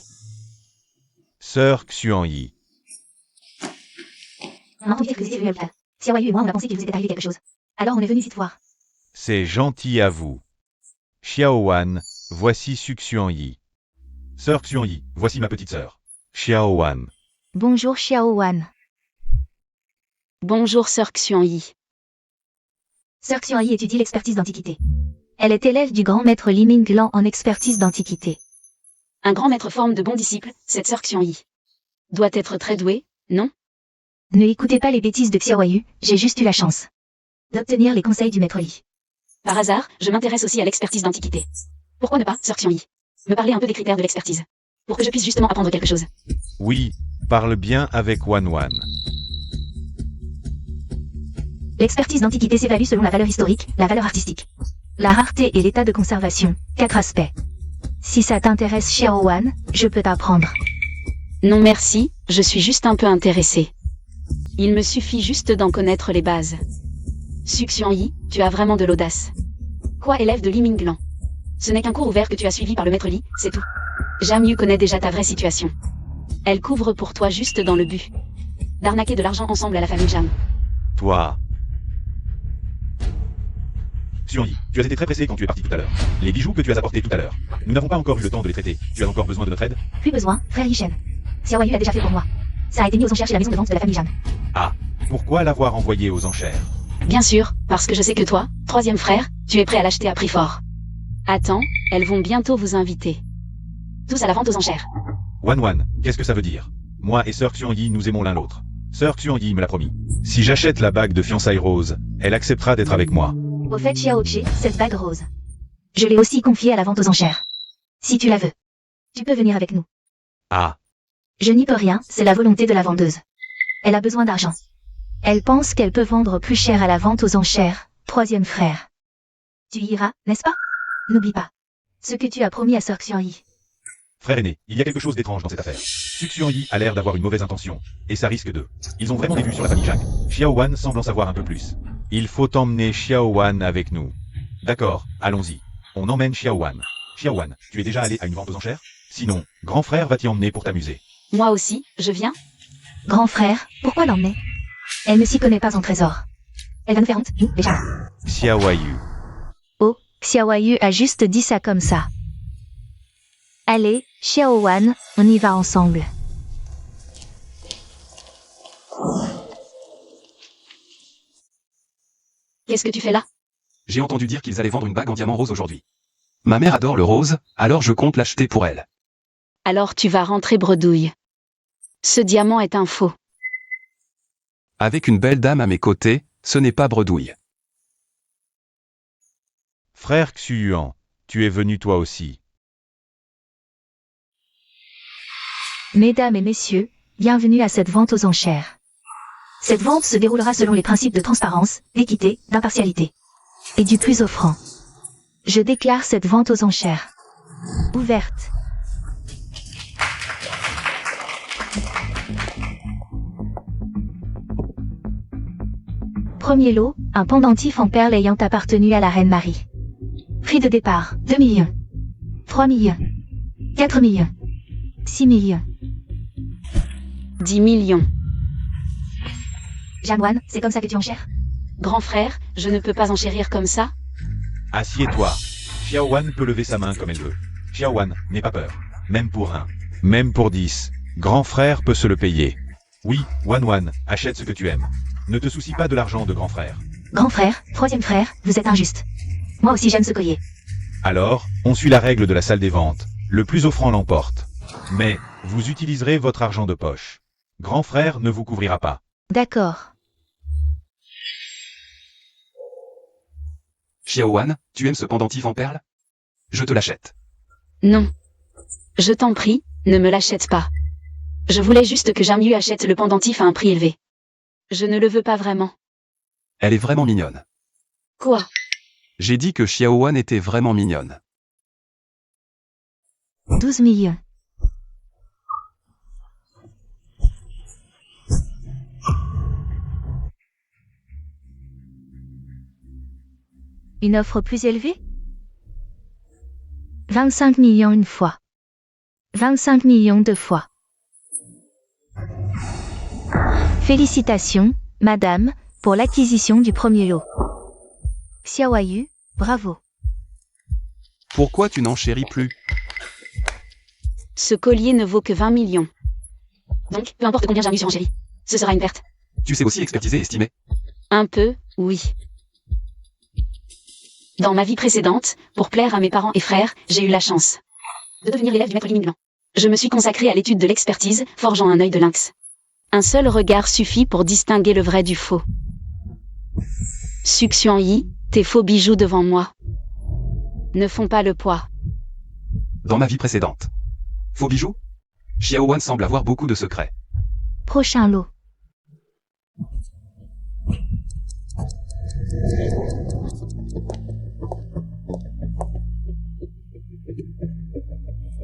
Sœur Xuan-Yi. On a entendu dire que vous étiez venu à l'hôpital. Xiaoyu et moi, on a pensé qu'il vous était arrivé quelque chose. Alors on est venu ici te voir. C'est gentil à vous. Xiaowan, voici Su Xuan-Yi. Sœur Xuan-Yi, voici ma petite sœur. Xiaowan. Bonjour Xiaowan. Bonjour sœur Xuan-Yi. Sœur Xuan-Yi étudie l'expertise d'antiquité. Elle est élève du grand maître Li Minglan en expertise d'antiquité. Un grand maître forme de bons disciples, cette sœur Xuan-Yi. Doit être très douée, non? Ne écoutez pas les bêtises de Xiaoyu, j'ai juste eu la chance d'obtenir les conseils du maître Li. Par hasard, je m'intéresse aussi à l'expertise d'antiquité. Pourquoi ne pas, sœur Xuan-Yi? Me parler un peu des critères de l'expertise. Pour que je puisse justement apprendre quelque chose. Oui, parle bien avec Wan. L'expertise d'antiquité s'évalue selon la valeur historique, la valeur artistique, la rareté et l'état de conservation. 4 aspects. Si ça t'intéresse Xiaowan, je peux t'apprendre. Non merci, je suis juste un peu intéressée. Il me suffit juste d'en connaître les bases. Su Xuan-Yi, tu as vraiment de l'audace. Quoi, élève de Li Minglan? Ce n'est qu'un cours ouvert que tu as suivi par le maître Li, c'est tout. Jamyu connaît déjà ta vraie situation. Elle couvre pour toi juste dans le but d'arnaquer de l'argent ensemble à la famille Jam. Toi. Xuan-Yi, tu as été très pressé quand tu es parti tout à l'heure. Les bijoux que tu as apportés tout à l'heure. Nous n'avons pas encore eu le temps de les traiter. Tu as encore besoin de notre aide? Plus besoin, frère Yishen. Xiaoyu l'a déjà fait pour moi. Ça a été mis aux enchères chez la maison de vente de la famille Jam. Ah, pourquoi l'avoir envoyé aux enchères? Bien sûr, parce que je sais que toi, troisième frère, Tu es prêt à l'acheter à prix fort. Attends, elles vont bientôt vous inviter. Tous à la vente aux enchères. Wan, qu'est-ce que ça veut dire? Moi et Sœur Xuan-Yi, nous aimons l'un l'autre. Sœur Xuan-Yi me l'a promis. Si j'achète la bague de fiançailles rose, elle acceptera d'être avec moi. Au fait, Xiaoqi, cette bague rose. Je l'ai aussi confiée à la vente aux enchères. Si tu la veux, tu peux venir avec nous. Ah, Je n'y peux rien, c'est la volonté de la vendeuse. Elle a besoin d'argent. Elle pense qu'elle peut vendre plus cher à la vente aux enchères, troisième frère. Tu iras, n'est-ce pas? N'oublie pas ce que tu as promis à Sœur Xuan-Yi. frère aîné, il y a quelque chose d'étrange dans cette affaire. Suk Xuan-Yi a l'air d'avoir une mauvaise intention, et ça risque de... Ils ont vraiment des vues sur la famille Zhang. Xiao Wan semble en savoir un peu plus. Il faut emmener Xiao Wan avec nous. D'accord, allons-y. On emmène Xiao Wan. Xiao Wan, tu es déjà allé à une vente aux enchères? Sinon, grand frère va t'y emmener pour t'amuser. Moi aussi, je viens. Grand frère, pourquoi l'emmener? Elle ne s'y connaît pas en trésor. Elle va nous faire honte, nous, déjà. Xiaoyu. Oh, Xiaoyu a juste dit ça comme ça. Allez, Xiao Wan, on y va ensemble. Qu'est-ce que tu fais là? J'ai entendu dire qu'ils allaient vendre une bague en diamant rose aujourd'hui. Ma mère adore le rose, alors je compte l'acheter pour elle. Alors tu vas rentrer bredouille. Ce diamant est un faux. Avec une belle dame à mes côtés, ce n'est pas bredouille. Frère Xuan, tu es venu toi aussi. Mesdames et messieurs, bienvenue à cette vente aux enchères. Cette vente se déroulera selon les principes de transparence, d'équité, d'impartialité et du plus offrant. Je déclare cette vente aux enchères ouverte. Premier lot, un pendentif en perles ayant appartenu à la reine Marie. Prix de départ, 2 millions. 3 millions. 4 millions. 6 millions. 10 millions. Jamwan, c'est comme ça que tu enchères? Grand frère, je ne peux pas enchérir comme ça. Assieds-toi. Xiao Wan peut lever sa main comme elle veut. Xiao Wan, n'aie pas peur. Même pour 1. Même pour 10. Grand frère peut se le payer. Oui, Wan, achète ce que tu aimes. Ne te soucie pas de l'argent de grand frère. Grand frère, troisième frère, vous êtes injuste. Moi aussi j'aime ce collier. Alors, on suit la règle de la salle des ventes. Le plus offrant l'emporte. Mais, vous utiliserez votre argent de poche. Grand frère ne vous couvrira pas. D'accord. Xiao Wan, tu aimes ce pendentif en perles? Je te l'achète. Non. Je t'en prie, ne me l'achète pas. Je voulais juste que Jamyu achète le pendentif à un prix élevé. Je ne le veux pas vraiment. Elle est vraiment mignonne. Quoi? J'ai dit que Xiao Wan était vraiment mignonne. 12 millions. Une offre plus élevée? 25 millions une fois. 25 millions deux fois. Félicitations, madame, pour l'acquisition du premier lot. Xiaoyu, bravo. Pourquoi tu n'enchéris plus? Ce collier ne vaut que 20 millions. Donc, peu importe combien Jamyu surenchérit, ce sera une perte. Tu sais aussi expertiser et estimer. Un peu, oui. Dans ma vie précédente, pour plaire à mes parents et frères, j'ai eu la chance de devenir l'élève du maître Ling Milan. Je me suis consacré à l'étude de l'expertise, forgeant un œil de lynx. Un seul regard suffit pour distinguer le vrai du faux. Suk Xuan-Yi, tes faux bijoux devant moi ne font pas le poids. Dans ma vie précédente. Faux bijoux? Xiao Wan semble avoir beaucoup de secrets. Prochain lot.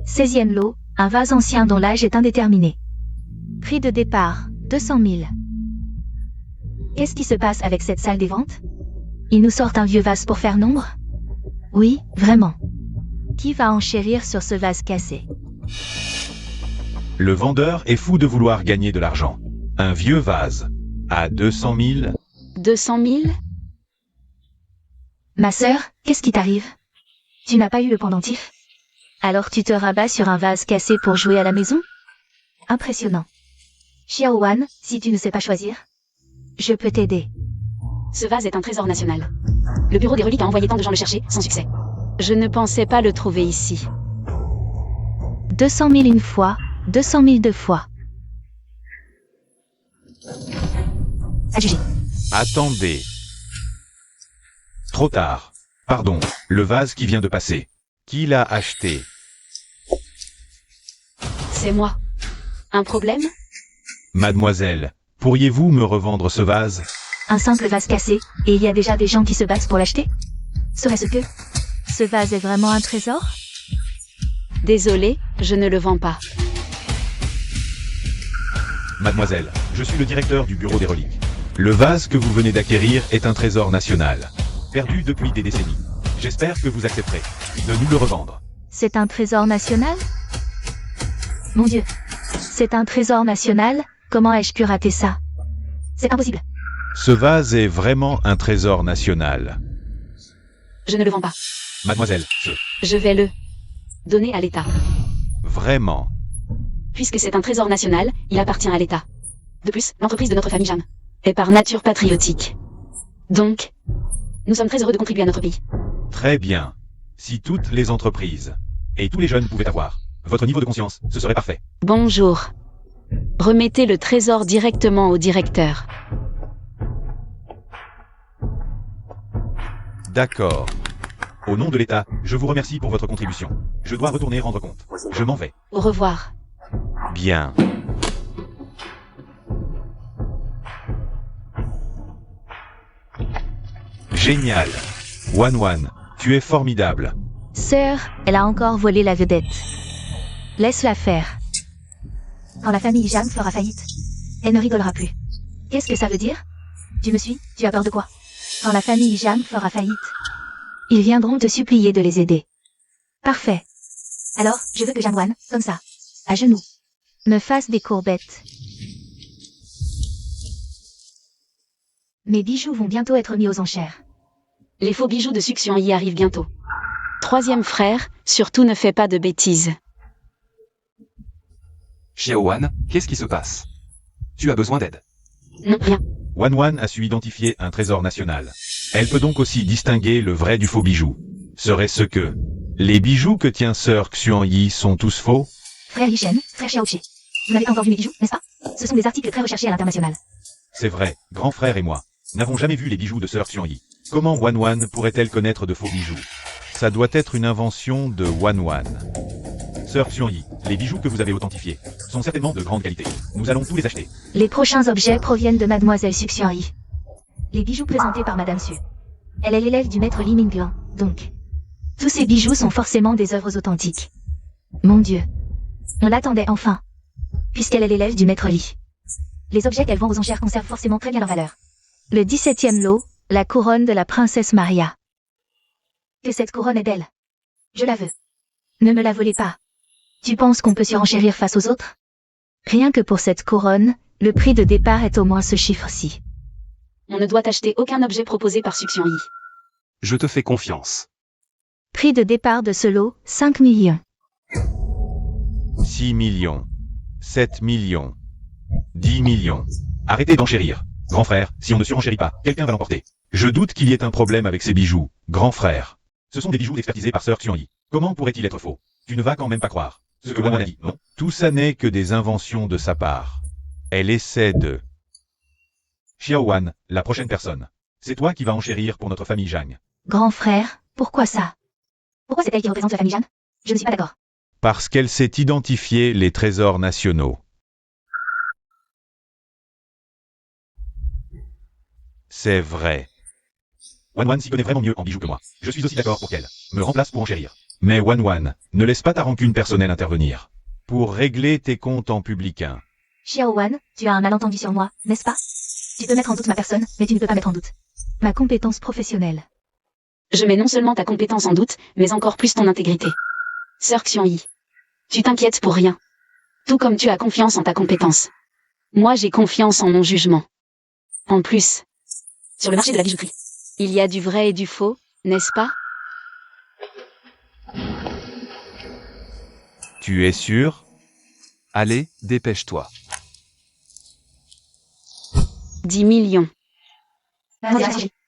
Seizième lot, un vase ancien dont l'âge est indéterminé. Prix de départ, 200 000. Qu'est-ce qui se passe avec cette salle des ventes? Ils nous sortent un vieux vase pour faire nombre? Oui, vraiment. Qui va enchérir sur ce vase cassé? Le vendeur est fou de vouloir gagner de l'argent. Un vieux vase. À 200 000. 200 000? Ma sœur, qu'est-ce qui t'arrive? Tu n'as pas eu le pendentif? Alors tu te rabats sur un vase cassé pour jouer à la maison? Impressionnant. Xiao Wan, si tu ne sais pas choisir, je peux t'aider. Ce vase est un trésor national. Le bureau des reliques a envoyé tant de gens le chercher, sans succès. Je ne pensais pas le trouver ici. 200 000 une fois, 200 000 deux fois. Adjugé. Attendez. Trop tard. Pardon, le vase qui vient de passer. Qui l'a acheté? C'est moi. Un problème? Mademoiselle, pourriez-vous me revendre ce vase? Un simple vase cassé, et il y a déjà des gens qui se battent pour l'acheter? Serait-ce que... Ce vase est vraiment un trésor? Désolé, je ne le vends pas. Mademoiselle, je suis le directeur du bureau des reliques. Le vase que vous venez d'acquérir est un trésor national, perdu depuis des décennies. J'espère que vous accepterez de nous le revendre. C'est un trésor national? Mon Dieu. C'est un trésor national? Comment ai-je pu rater ça? C'est impossible. Ce vase est vraiment un trésor national. Je ne le vends pas. Mademoiselle, Je vais le donner à l'État. Vraiment. Puisque c'est un trésor national, il appartient à l'État. De plus, l'entreprise de notre famille Jeanne est par nature patriotique. Donc, nous sommes très heureux de contribuer à notre pays. Très bien. Si toutes les entreprises et tous les jeunes pouvaient avoir votre niveau de conscience, ce serait parfait. Bonjour. Remettez le trésor directement au directeur. D'accord. Au nom de l'État, je vous remercie pour votre contribution. Je dois retourner rendre compte. Je m'en vais. Au revoir. Bien. Génial. Wan, tu es formidable. Sœur, elle a encore volé la vedette. Laisse-la faire. Quand la famille Jeanne fera faillite, elle ne rigolera plus. Qu'est-ce que ça veut dire? Tu me suis? Tu as peur de quoi? Quand la famille Jeanne fera faillite, ils viendront te supplier de les aider. Parfait. Alors, je veux que Jeanne, comme ça, à genoux, me fasse des courbettes. Mes bijoux vont bientôt être mis aux enchères. Les faux bijoux de succion y arrivent bientôt. Troisième frère, surtout ne fais pas de bêtises. Xiaowan, qu'est-ce qui se passe? Tu as besoin d'aide. Non, rien. Wan a su identifier un trésor national. Elle peut donc aussi distinguer le vrai du faux bijou. Serait-ce que les bijoux que tient sœur Xuanyi sont tous faux? Frère Yishen, frère Xiaoqi. Vous n'avez pas encore vu mes bijoux, n'est-ce pas? Ce sont des articles très recherchés à l'international. C'est vrai, grand frère et moi n'avons jamais vu les bijoux de sœur Xuanyi. Comment Wan pourrait-elle connaître de faux bijoux? Ça doit être une invention de Wan. Sœur Xuanyi, les bijoux que vous avez authentifiés sont certainement de grande qualité. Nous allons tous les acheter. Les prochains objets proviennent de Mademoiselle Suxianyi. Les bijoux présentés par Madame Su. Elle est l'élève du maître Li Mingguan, donc. Tous ces bijoux sont forcément des œuvres authentiques. Mon Dieu. On l'attendait enfin. Puisqu'elle est l'élève du maître Li. Les objets qu'elle vend aux enchères conservent forcément très bien leur valeur. Le 17e lot, la couronne de la princesse Maria. Que cette couronne est belle. Je la veux. Ne me la volez pas. Tu penses qu'on peut surenchérir face aux autres? Rien que pour cette couronne, le prix de départ est au moins ce chiffre-ci. On ne doit acheter aucun objet proposé par Succion Yi. Je te fais confiance. Prix de départ de ce lot, 5 millions. 6 millions. 7 millions. 10 millions. Arrêtez d'enchérir. Grand frère, si on ne surenchérit pas, quelqu'un va l'emporter. Je doute qu'il y ait un problème avec ces bijoux. Grand frère. Ce sont des bijoux expertisés par sœur Xuanyi. Comment pourrait-il être faux? Tu ne vas quand même pas croire ce que Wan a dit, non? Tout ça n'est que des inventions de sa part. Elle essaie de... Xiaowan, la prochaine personne. C'est toi qui vas enchérir pour notre famille Zhang. Grand frère, pourquoi ça? Pourquoi c'est elle qui représente la famille Jeanne? Je ne suis pas d'accord. Parce qu'elle sait identifier les trésors nationaux. C'est vrai. Wan s'y connaît vraiment mieux en bijoux que moi. Je suis aussi d'accord pour qu'elle me remplace pour enchérir. Mais Wan, ne laisse pas ta rancune personnelle intervenir. Pour régler tes comptes en publicain. Xiaowan, tu as un malentendu sur moi, n'est-ce pas? Tu peux mettre en doute ma personne, mais tu ne peux pas mettre en doute ma compétence professionnelle. Je mets non seulement ta compétence en doute, mais encore plus ton intégrité. Sœur Xuanyi, tu t'inquiètes pour rien. Tout comme tu as confiance en ta compétence. Moi j'ai confiance en mon jugement. En plus, sur le marché de la bijouterie, il y a du vrai et du faux, n'est-ce pas? Tu es sûr? Allez, dépêche-toi. 10 millions.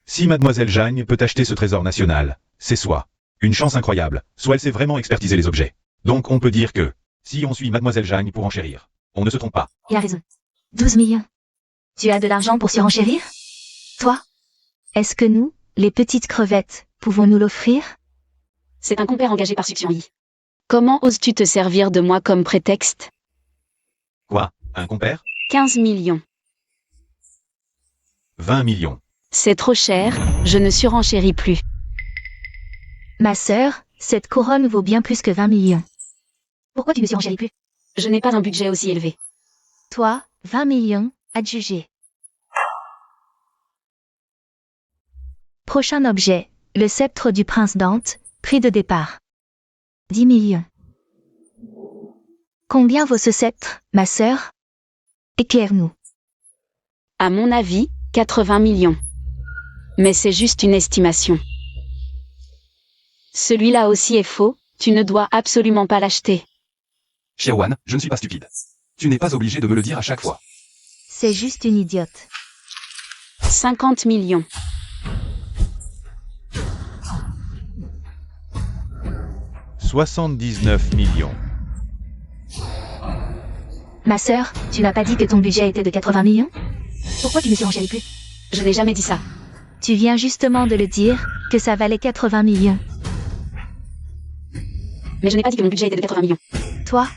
Si mademoiselle Jagne peut acheter ce trésor national, c'est soit une chance incroyable, soit elle sait vraiment expertiser les objets. Donc on peut dire que, si on suit mademoiselle Jagne pour enchérir, on ne se trompe pas. Il a raison. 12 millions. Tu as de l'argent pour surenchérir? Toi? Est-ce que nous, les petites crevettes, pouvons nous l'offrir? C'est un compère engagé par Suction I. Comment oses-tu te servir de moi comme prétexte? Quoi? Un compère? 15 millions. 20 millions. C'est trop cher, je ne surenchéris plus. Ma sœur, cette couronne vaut bien plus que 20 millions. Pourquoi tu ne surenchéris plus? Je n'ai pas un budget aussi élevé. Toi, 20 millions, adjugé. Prochain objet, le sceptre du prince Dante, prix de départ. 10 millions. Combien vaut ce sceptre, ma sœur? Éclaire-nous. À mon avis, 80 millions. Mais c'est juste une estimation. Celui-là aussi est faux, tu ne dois absolument pas l'acheter. Shirwan, je ne suis pas stupide. Tu n'es pas obligé de me le dire à chaque fois. C'est juste une idiote. 50 millions. « 79 millions. Ma sœur, tu n'as pas dit que ton budget était de 80 millions? Pourquoi tu ne surenchéris plus? Je n'ai jamais dit ça. Tu viens justement de le dire, que ça valait 80 millions. Mais je n'ai pas dit que mon budget était de 80 millions. Toi?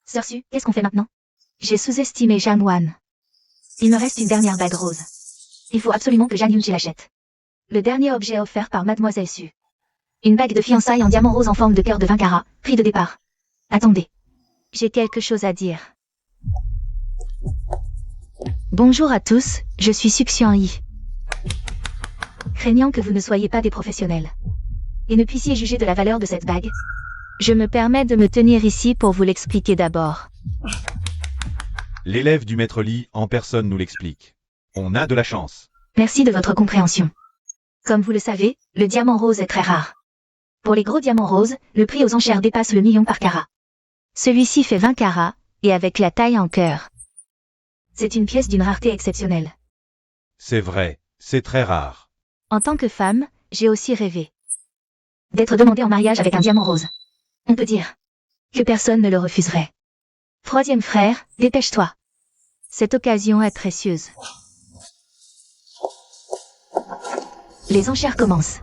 Sœur Su, qu'est-ce qu'on fait maintenant? J'ai sous-estimé Jeanne Wan. Il me reste une dernière bague rose. Il faut absolument que Jeanne Yunchi l'achète. Le dernier objet offert par Mademoiselle Su. Une bague de fiançailles en diamant rose en forme de cœur de 20 carats, prix de départ. Attendez. J'ai quelque chose à dire. Bonjour à tous, je suis Suction Yi. Craignant que vous ne soyez pas des professionnels et ne puissiez juger de la valeur de cette bague, je me permets de me tenir ici pour vous l'expliquer d'abord. L'élève du maître Li en personne nous l'explique. On a de la chance. Merci de votre compréhension. Comme vous le savez, le diamant rose est très rare. Pour les gros diamants roses, le prix aux enchères dépasse le million par carat. Celui-ci fait 20 carats, et avec la taille en cœur. C'est une pièce d'une rareté exceptionnelle. C'est vrai, c'est très rare. En tant que femme, j'ai aussi rêvé d'être demandée en mariage avec un diamant rose. On peut dire que personne ne le refuserait. Troisième frère, dépêche-toi. Cette occasion est précieuse. Les enchères commencent.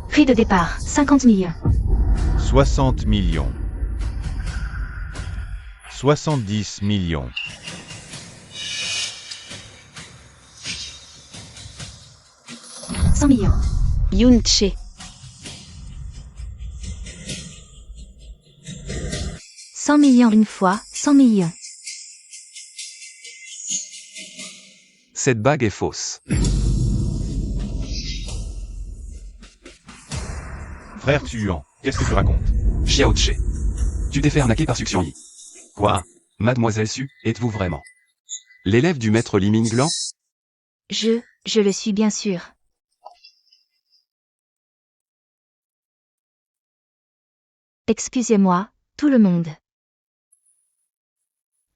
Prix de départ, 50 millions. 60 millions. 70 millions. 100 millions. Yunche. 100 millions une fois, 100 millions. Cette bague est fausse. Frère Tuan, qu'est-ce que tu racontes? Xiaoche. Tu t'es fait arnaquer par Suction Yi. Quoi? Mademoiselle Su, êtes-vous vraiment l'élève du maître Li Minglan? Je le suis bien sûr. Excusez-moi, tout le monde.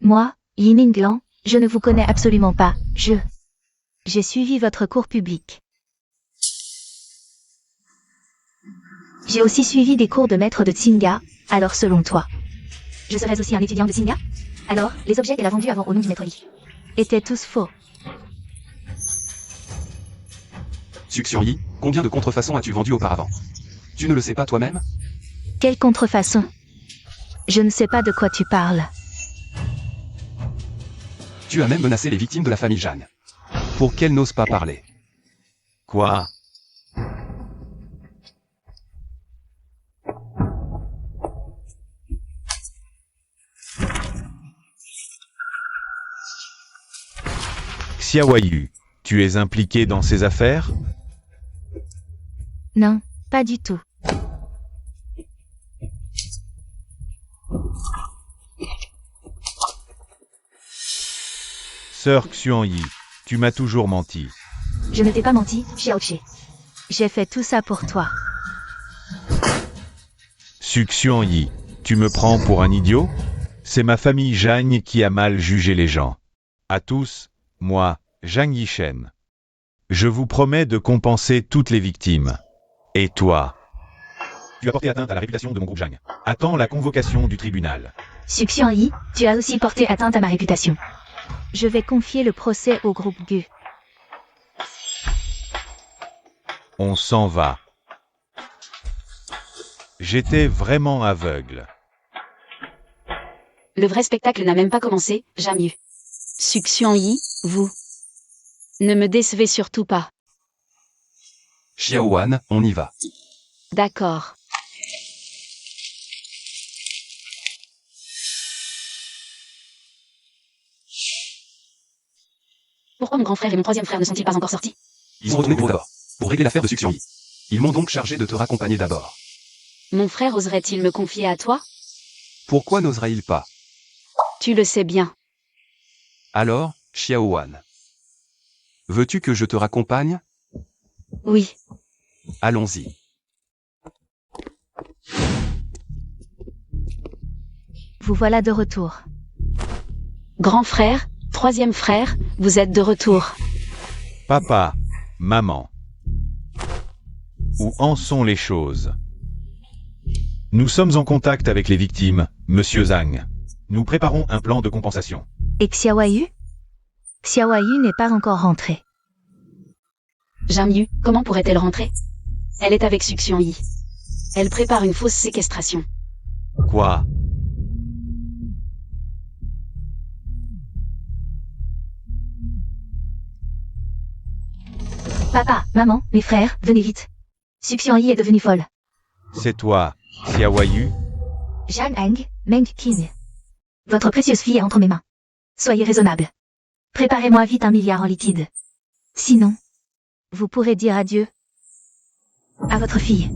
Moi, Yi Minglan, je ne vous connais absolument pas, j'ai suivi votre cours public. J'ai aussi suivi des cours de maître de Tsinga, alors selon toi, je serais aussi un étudiant de Tsinga? Alors, les objets qu'elle a vendus avant au nom du maître Li étaient tous faux. Suction Yi, combien de contrefaçons as-tu vendu auparavant? Tu ne le sais pas toi-même? Quelle contrefaçon? Je ne sais pas de quoi tu parles. Tu as même menacé les victimes de la famille Jeanne. Pour qu'elles n'osent pas parler. Quoi? Xiaoyu, tu es impliqué dans ces affaires? Non, pas du tout. Sœur Xuanyi, tu m'as toujours menti. Je ne t'ai pas menti, Xiaoche. J'ai fait tout ça pour toi. Xuanyi, tu me prends pour un idiot? C'est ma famille Jagne qui a mal jugé les gens. À tous, moi, Zhang Yishen. Je vous promets de compenser toutes les victimes. Et toi? Tu as porté atteinte à la réputation de mon groupe Zhang. Attends la convocation du tribunal. Suxian Yi, tu as aussi porté atteinte à ma réputation. Je vais confier le procès au groupe Gu. On s'en va. J'étais vraiment aveugle. Le vrai spectacle n'a même pas commencé, Jamyu. Suxian Yi, vous. Ne me décevez surtout pas. Xiaowan, on y va. D'accord. Pourquoi mon grand frère et mon troisième frère ne sont-ils pas encore sortis? Ils sont retournés pour d'abord, pour régler l'affaire de Suxian Yi. Ils m'ont donc chargé de te raccompagner d'abord. Mon frère oserait-il me confier à toi? Pourquoi n'oserait-il pas? Tu le sais bien. Alors, Xiaowan. Veux-tu que je te raccompagne? Oui. Allons-y. Vous voilà de retour. Grand frère, troisième frère, vous êtes de retour. Papa, maman. Où en sont les choses? Nous sommes en contact avec les victimes, Monsieur Zhang. Nous préparons un plan de compensation. Et Xiaoyu? Xiaoyu n'est pas encore rentrée. Jamyu, comment pourrait-elle rentrer? Elle est avec Suxian Yi. Elle prépare une fausse séquestration. Quoi? Papa, maman, mes frères, venez vite. Suxian Yi est devenue folle. C'est toi, Xiaoyu? Zhang Heng, Meng Qin. Votre précieuse fille est entre mes mains. Soyez raisonnable. Préparez-moi vite 1 milliard en liquide. Sinon, vous pourrez dire adieu à votre fille.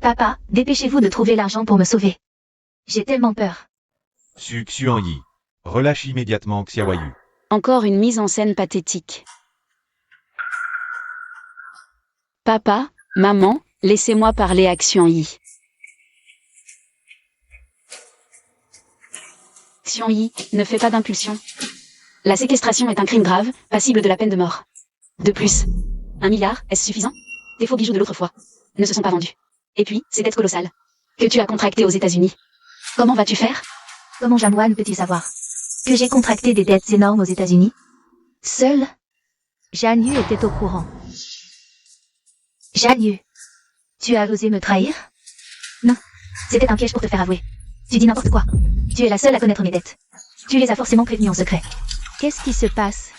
Papa, dépêchez-vous de trouver l'argent pour me sauver. J'ai tellement peur. Suxian Yi. Relâche immédiatement Xiaoyu. Encore une mise en scène pathétique. Papa, maman, laissez-moi parler à Xian Yi. Xian Yi, ne fais pas d'impulsion. La séquestration est un crime grave, passible de la peine de mort. De plus, 1 milliard, est-ce suffisant? Tes faux bijoux de l'autre fois ne se sont pas vendus. Et puis, ces dettes colossales que tu as contractées aux États-Unis. Comment vas-tu faire? Comment Janwan peut-il savoir que j'ai contracté des dettes énormes aux États-Unis? Seul Zhan Yu était au courant. Zhan Yu, tu as osé me trahir? Non, c'était un piège pour te faire avouer. Tu dis n'importe quoi. Tu es la seule à connaître mes dettes. Tu les as forcément prévenues en secret. Qu'est-ce qui se passe?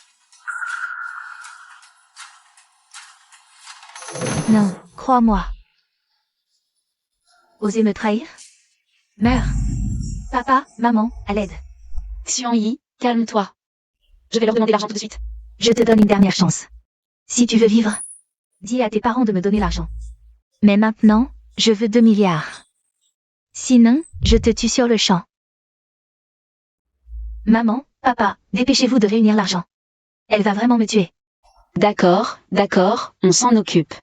Non, crois-moi. Oser me trahir? Meurs. Papa, maman, à l'aide. Xian Yi, calme-toi. Je vais leur demander l'argent tout de suite. Je te donne une dernière chance. Si tu veux vivre, dis à tes parents de me donner l'argent. Mais maintenant, je veux 2 milliards. Sinon, je te tue sur le champ. Maman, papa, dépêchez-vous de réunir l'argent. Elle va vraiment me tuer. D'accord, on s'en occupe.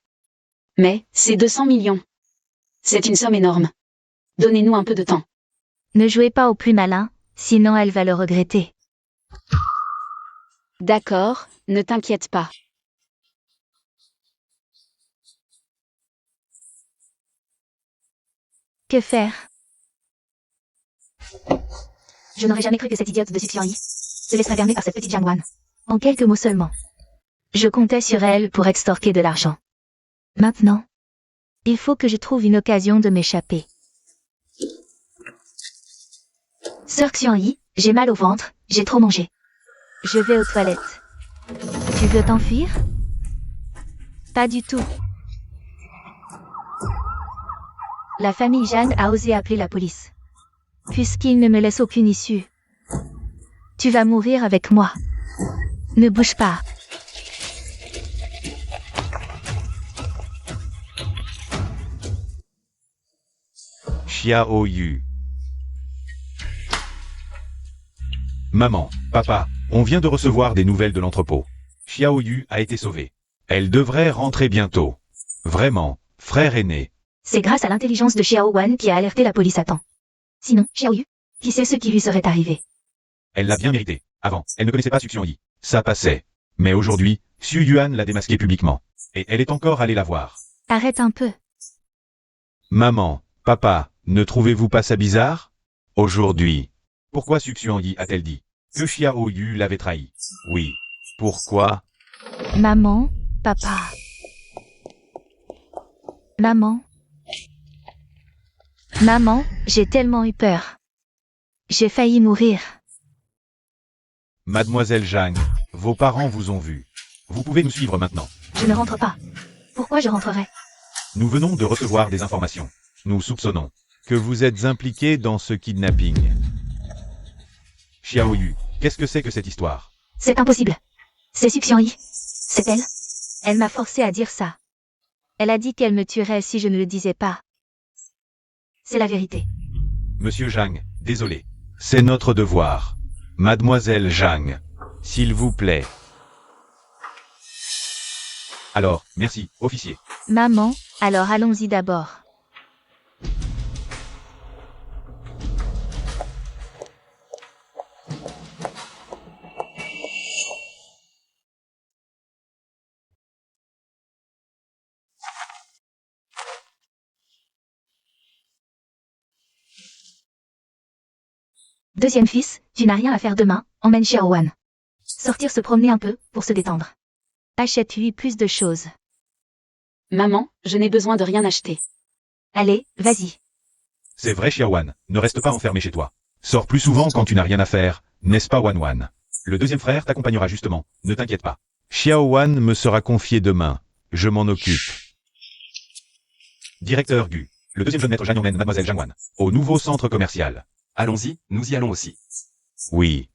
Mais, c'est 200 millions. C'est une somme énorme. Donnez-nous un peu de temps. Ne jouez pas au plus malin, sinon elle va le regretter. D'accord, ne t'inquiète pas. Que faire? Je n'aurais jamais cru que cette idiote de Suxian Yi se laisserait berner par cette petite Jiangwan. En quelques mots seulement. Je comptais sur elle pour extorquer de l'argent. Maintenant, il faut que je trouve une occasion de m'échapper. Sœur Xian Yi, j'ai mal au ventre, j'ai trop mangé. Je vais aux toilettes. Tu veux t'enfuir? Pas du tout. La famille Zhang a osé appeler la police. Puisqu'il ne me laisse aucune issue. Tu vas mourir avec moi. Ne bouge pas. Xiaoyu. Maman, papa, on vient de recevoir des nouvelles de l'entrepôt. Xiaoyu a été sauvée. Elle devrait rentrer bientôt. Vraiment, frère aîné. C'est grâce à l'intelligence de Xiao Wan qui a alerté la police à temps. Sinon, Xiaoyu, qui sait ce qui lui serait arrivé? Elle l'a bien mérité. Avant, elle ne connaissait pas Suxian Yi. Ça passait. Mais aujourd'hui, Xu Yuan l'a démasquée publiquement. Et elle est encore allée la voir. Arrête un peu. Maman, papa, ne trouvez-vous pas ça bizarre? Aujourd'hui. Pourquoi Xu Xuanyi a-t-elle dit que Xiao Yu l'avait trahi? Oui. Pourquoi? Maman, papa. Maman. Maman, j'ai tellement eu peur. J'ai failli mourir. Mademoiselle Zhang, vos parents vous ont vu. Vous pouvez nous suivre maintenant. Je ne rentre pas. Pourquoi je rentrerais? Nous venons de recevoir des informations. Nous soupçonnons que vous êtes impliqué dans ce kidnapping. Xiao Yu, qu'est-ce que c'est que cette histoire? C'est impossible. C'est Xu Xianyi. C'est elle. Elle m'a forcé à dire ça. Elle a dit qu'elle me tuerait si je ne le disais pas. C'est la vérité. Monsieur Zhang, désolé. C'est notre devoir. Mademoiselle Zhang, s'il vous plaît. Alors, merci, officier. Maman, alors allons-y d'abord. Deuxième fils, tu n'as rien à faire demain, emmène Xiao Wan. Sortir se promener un peu, pour se détendre. Achète-lui plus de choses. Maman, je n'ai besoin de rien acheter. Allez, vas-y. C'est vrai Xiao Wan, ne reste pas enfermé chez toi. Sors plus souvent quand tu n'as rien à faire, n'est-ce pas Wan Wan? Le deuxième frère t'accompagnera justement, ne t'inquiète pas. Xiao Wan me sera confié demain, je m'en occupe. Directeur Gu, le deuxième jeune maître Zhang emmène Mademoiselle Zhang Wan au nouveau centre commercial. Allons-y, nous y allons aussi. Oui.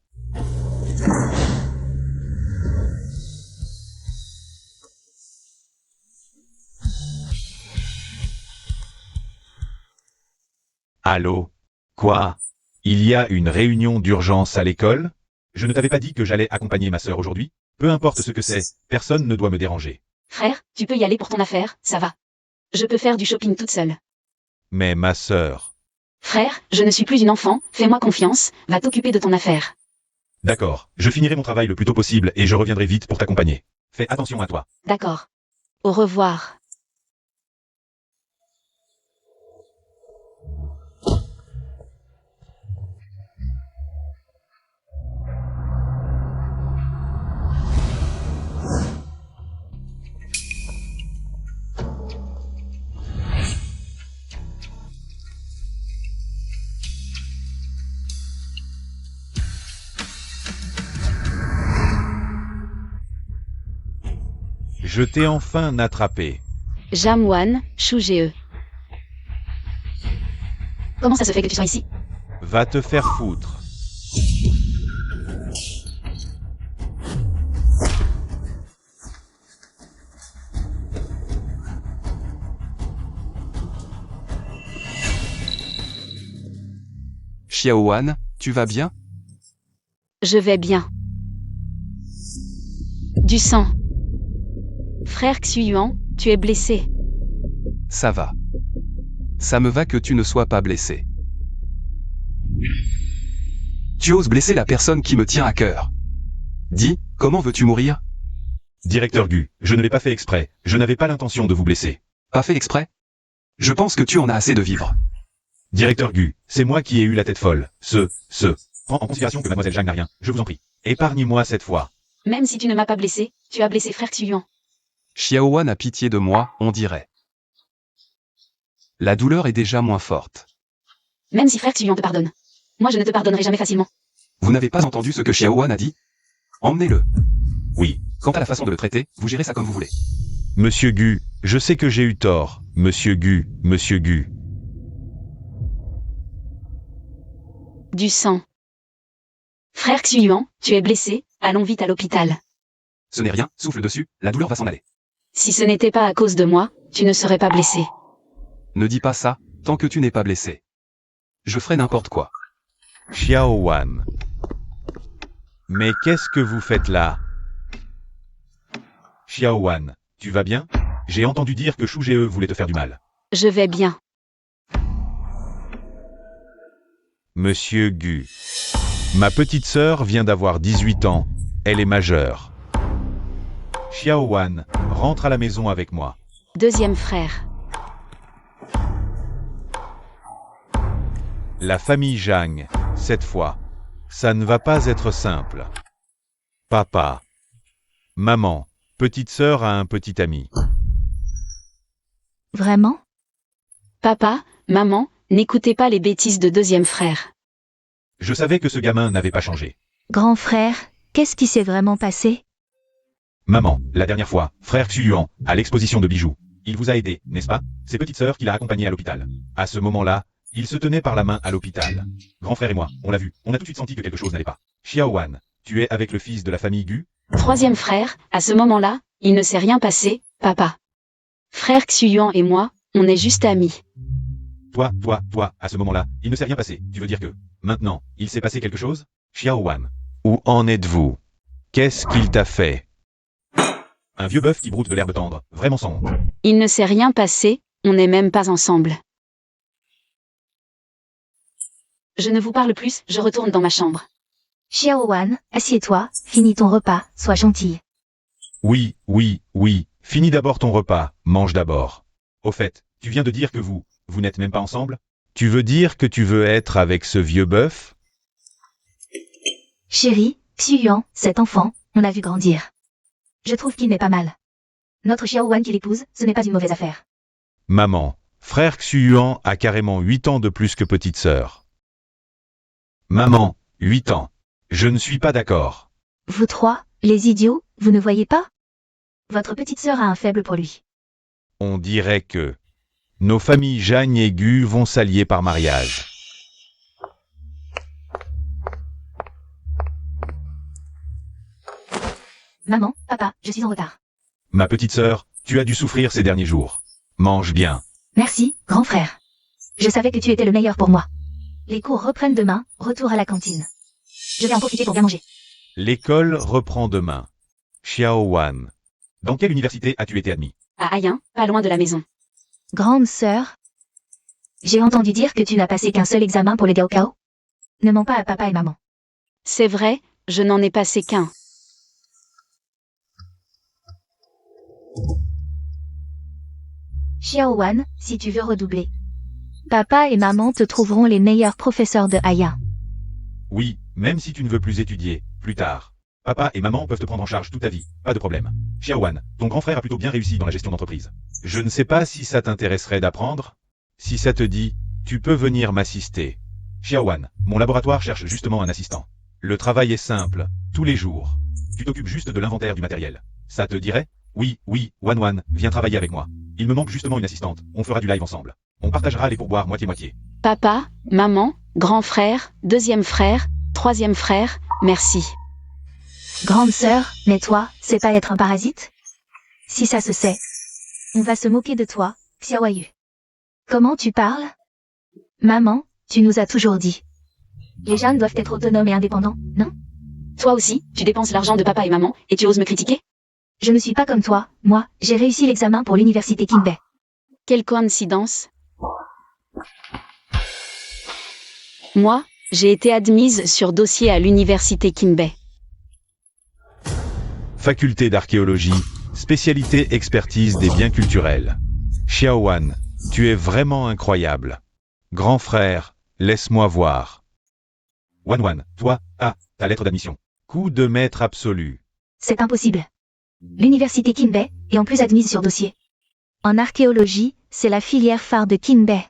Allô? Quoi? Il y a une réunion d'urgence à l'école? Je ne t'avais pas dit que j'allais accompagner ma sœur aujourd'hui? Peu importe ce que c'est, personne ne doit me déranger. Frère, tu peux y aller pour ton affaire, ça va. Je peux faire du shopping toute seule. Mais ma sœur... Frère, je ne suis plus une enfant, fais-moi confiance, va t'occuper de ton affaire. D'accord, je finirai mon travail le plus tôt possible et je reviendrai vite pour t'accompagner. Fais attention à toi. D'accord. Au revoir. Je t'ai enfin attrapé. Jamwan, Shugee. Comment ça se fait que tu sois ici? Va te faire foutre. Xiao Wan, tu vas bien? Je vais bien. Du sang. Frère Xuyuan, tu es blessé. Ça va. Ça me va que tu ne sois pas blessé. Tu oses blesser la personne qui me tient à cœur. Dis, comment veux-tu mourir? Directeur Gu, je ne l'ai pas fait exprès, je n'avais pas l'intention de vous blesser. Pas fait exprès? Je pense que tu en as assez de vivre. Directeur Gu, c'est moi qui ai eu la tête folle. Prends en considération que Mademoiselle Zhang n'a rien, je vous en prie. Épargnez-moi cette fois. Même si tu ne m'as pas blessé, tu as blessé frère Xuyuan. Xiao Wan a pitié de moi, on dirait. La douleur est déjà moins forte. Même si frère Xuyuan te pardonne. Moi je ne te pardonnerai jamais facilement. Vous n'avez pas entendu ce que Xiao Wan a dit? Emmenez-le. Oui. Quant à la façon de le traiter, vous gérez ça comme vous voulez. Monsieur Gu, je sais que j'ai eu tort. Monsieur Gu. Du sang. Frère Xuyuan, tu es blessé, allons vite à l'hôpital. Ce n'est rien, souffle dessus, la douleur va s'en aller. Si ce n'était pas à cause de moi, tu ne serais pas blessé. Ne dis pas ça, tant que tu n'es pas blessé. Je ferai n'importe quoi. Xiao Wan. Mais qu'est-ce que vous faites là? Xiao Wan, tu vas bien? J'ai entendu dire que Shugee voulait te faire du mal. Je vais bien. Monsieur Gu. Ma petite sœur vient d'avoir 18 ans. Elle est majeure. Xiaowan, rentre à la maison avec moi. Deuxième frère. La famille Zhang, cette fois. Ça ne va pas être simple. Papa. Maman, petite sœur a un petit ami. Vraiment? Papa, maman, n'écoutez pas les bêtises de deuxième frère. Je savais que ce gamin n'avait pas changé. Grand frère, qu'est-ce qui s'est vraiment passé? Maman, la dernière fois, frère Xuyuan, à l'exposition de bijoux. Il vous a aidé, n'est-ce pas? C'est petite sœur qui l'a accompagné à l'hôpital. À ce moment-là, il se tenait par la main à l'hôpital. Grand frère et moi, on l'a vu, on a tout de suite senti que quelque chose n'allait pas. Xiaowan, tu es avec le fils de la famille Gu? Troisième frère, à ce moment-là, il ne s'est rien passé, papa. Frère Xuyuan et moi, on est juste amis. Toi, à ce moment-là, il ne s'est rien passé. Tu veux dire que, maintenant, il s'est passé quelque chose? Xiaowan, où en êtes-vous? Qu'est-ce qu'il t'a fait? Un vieux bœuf qui broute de l'herbe tendre, vraiment sans honte. Il ne s'est rien passé, on n'est même pas ensemble. Je ne vous parle plus, je retourne dans ma chambre. Xiaowan, assieds-toi, finis ton repas, sois gentille. Oui, finis d'abord ton repas, mange d'abord. Au fait, tu viens de dire que vous n'êtes même pas ensemble? Tu veux dire que tu veux être avec ce vieux bœuf? Chérie, Xuyuan, cet enfant, on l'a vu grandir. Je trouve qu'il n'est pas mal. Notre Xiaowan qui l'épouse, ce n'est pas une mauvaise affaire. Maman, frère Xuyuan a carrément 8 ans de plus que petite sœur. Maman, 8 ans. Je ne suis pas d'accord. Vous trois, les idiots, vous ne voyez pas? Votre petite sœur a un faible pour lui. On dirait que nos familles Jeanne et Gu vont s'allier par mariage. Maman, papa, je suis en retard. Ma petite sœur, tu as dû souffrir ces derniers jours. Mange bien. Merci, grand frère. Je savais que tu étais le meilleur pour moi. Les cours reprennent demain, retour à la cantine. Je vais en profiter pour bien manger. L'école reprend demain. Xiaowan. Dans quelle université as-tu été admis? À Ayin, pas loin de la maison. Grande sœur, j'ai entendu dire que tu n'as passé qu'un seul examen pour les Gaokao. Ne mens pas à papa et maman. C'est vrai, je n'en ai passé qu'un. Xiaowan, si tu veux redoubler. Papa et maman te trouveront les meilleurs professeurs de Aya. Oui, même si tu ne veux plus étudier, plus tard. Papa et maman peuvent te prendre en charge toute ta vie, pas de problème. Xiaowan, ton grand frère a plutôt bien réussi dans la gestion d'entreprise. Je ne sais pas si ça t'intéresserait d'apprendre. Si ça te dit, tu peux venir m'assister. Xiaowan, mon laboratoire cherche justement un assistant. Le travail est simple, tous les jours. Tu t'occupes juste de l'inventaire du matériel. Ça te dirait? Oui, Wan, viens travailler avec moi. Il me manque justement une assistante, on fera du live ensemble. On partagera les pourboires moitié-moitié. Papa, maman, grand frère, deuxième frère, troisième frère, merci. Grande sœur, mais toi, c'est pas être un parasite? Si ça se sait, on va se moquer de toi, Xiaoyu. Comment tu parles? Maman, tu nous as toujours dit. Les jeunes doivent être autonomes et indépendants, non? Toi aussi, tu dépenses l'argent de papa et maman, et tu oses me critiquer? Je ne suis pas comme toi, moi, j'ai réussi l'examen pour l'université Kinbei. Quelle coïncidence. Moi, j'ai été admise sur dossier à l'université Kinbei. Faculté d'archéologie, spécialité expertise des biens culturels. Xiaowan, tu es vraiment incroyable. Grand frère, laisse-moi voir. Wan, toi, ta lettre d'admission. Coup de maître absolu. C'est impossible. L'université Kinbei est en plus admise sur dossier. En archéologie, c'est la filière phare de Kinbei.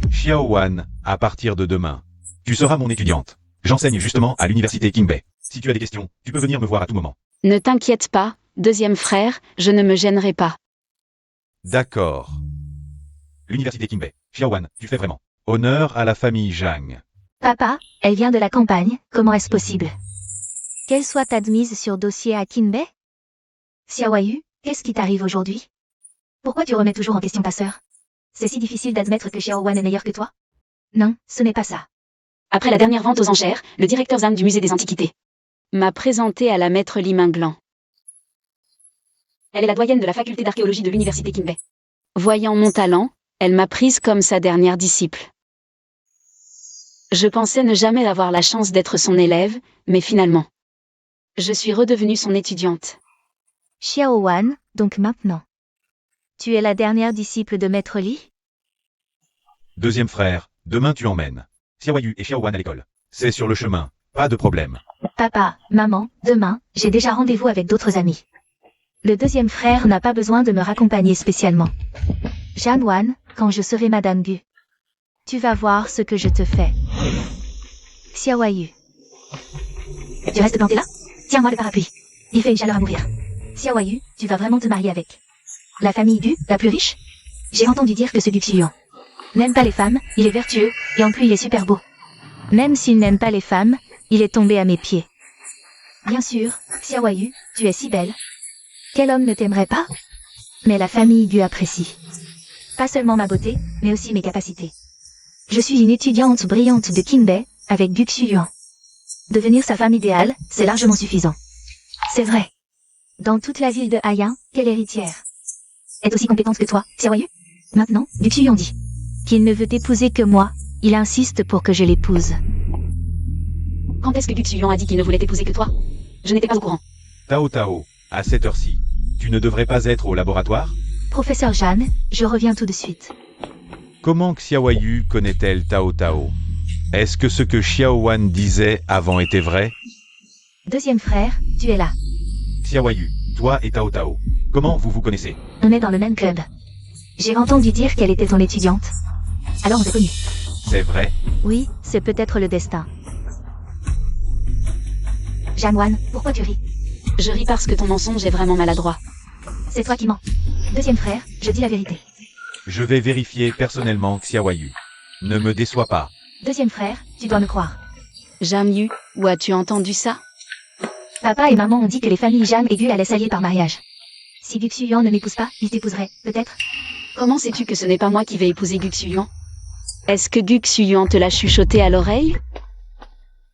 Xiaowan, à partir de demain, tu seras mon étudiante. J'enseigne justement à l'université Kinbei. Si tu as des questions, tu peux venir me voir à tout moment. Ne t'inquiète pas, deuxième frère, je ne me gênerai pas. D'accord. L'université Kinbei. Xiaowan, tu fais vraiment honneur à la famille Zhang. Papa, elle vient de la campagne, comment est-ce possible? Qu'elle soit admise sur dossier à Kinbei? Xiaoyu, qu'est-ce qui t'arrive aujourd'hui? Pourquoi tu remets toujours en question ta sœur? C'est si difficile d'admettre que Xiaowan est meilleur que toi? Non, ce n'est pas ça. Après la dernière vente aux enchères, le directeur Zhang du musée des antiquités m'a présenté à la maître Li Minglan. Elle est la doyenne de la faculté d'archéologie de l'université Kinbei. Voyant mon talent, elle m'a prise comme sa dernière disciple. Je pensais ne jamais avoir la chance d'être son élève, mais finalement, je suis redevenue son étudiante. Xiao Wan, donc maintenant. Tu es la dernière disciple de Maître Li? Deuxième frère, demain tu emmènes Xiaoyu et Xiaowan à l'école. C'est sur le chemin, pas de problème. Papa, maman, demain, j'ai déjà rendez-vous avec d'autres amis. Le deuxième frère n'a pas besoin de me raccompagner spécialement. Jeanne Wan, quand je serai Madame Gu. Tu vas voir ce que je te fais. Xiaoyu. Tu restes planté là? Tiens-moi le parapluie. Il fait une chaleur à mourir. Xiaoyu, tu vas vraiment te marier avec la famille Gu, la plus riche? J'ai entendu dire que ce Gu Xuyuan n'aime pas les femmes, il est vertueux, et en plus il est super beau. Même s'il n'aime pas les femmes, il est tombé à mes pieds. Bien sûr, Xiaoyu, tu es si belle. Quel homme ne t'aimerait pas? Mais la famille Gu apprécie. Pas seulement ma beauté, mais aussi mes capacités. Je suis une étudiante brillante de Kinbei, avec Gu Xuyuan. Devenir sa femme idéale, c'est largement suffisant. C'est vrai. Dans toute la ville de Haiyan, quelle héritière est aussi compétente que toi, Xiaoyu? Maintenant, Gu Xuyuan dit qu'il ne veut épouser que moi, il insiste pour que je l'épouse. Quand est-ce que Gu Xuyuan a dit qu'il ne voulait épouser que toi? Je n'étais pas au courant. Tao Tao, à cette heure-ci, tu ne devrais pas être au laboratoire? Professeur Jeanne, je reviens tout de suite. Comment Xiaoyu connaît-elle Tao Tao? Est-ce que ce que Xiaowan disait avant était vrai? Deuxième frère, tu es là. Xiaoyu, toi et Tao Tao, comment vous vous connaissez? On est dans le même club. J'ai entendu dire qu'elle était ton étudiante. Alors on s'est connus. C'est vrai? Oui, c'est peut-être le destin. Jeanne Wan, pourquoi tu ris? Je ris parce que ton mensonge est vraiment maladroit. C'est toi qui mens. Deuxième frère, je dis la vérité. Je vais vérifier personnellement Xiaoyu. Ne me déçois pas. Deuxième frère, tu dois me croire. Jamyu, où as-tu entendu ça? Papa et maman ont dit que les familles Jeanne et Gu allaient s'allier par mariage. Si Gu Xuyuan ne m'épouse pas, il t'épouserait, peut-être? Comment sais-tu que ce n'est pas moi qui vais épouser Gu Xuyuan? Est-ce que Gu Xuyuan te l'a chuchoté à l'oreille?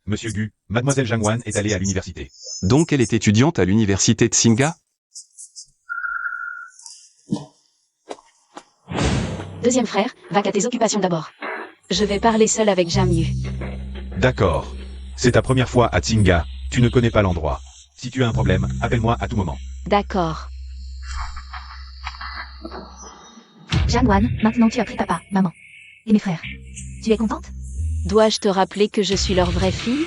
Monsieur Gu, mademoiselle Jangwan est allée à l'université. Donc elle est étudiante à l'université de Tsinga? Deuxième frère, va qu'à tes occupations d'abord. Je vais parler seul avec Jamyu. D'accord. C'est ta première fois à Tsinga, tu ne connais pas l'endroit. Si tu as un problème, appelle-moi à tout moment. D'accord. Jeanne Wan, maintenant tu as pris papa, maman. Et mes frères. Tu es contente? Dois-je te rappeler que je suis leur vraie fille?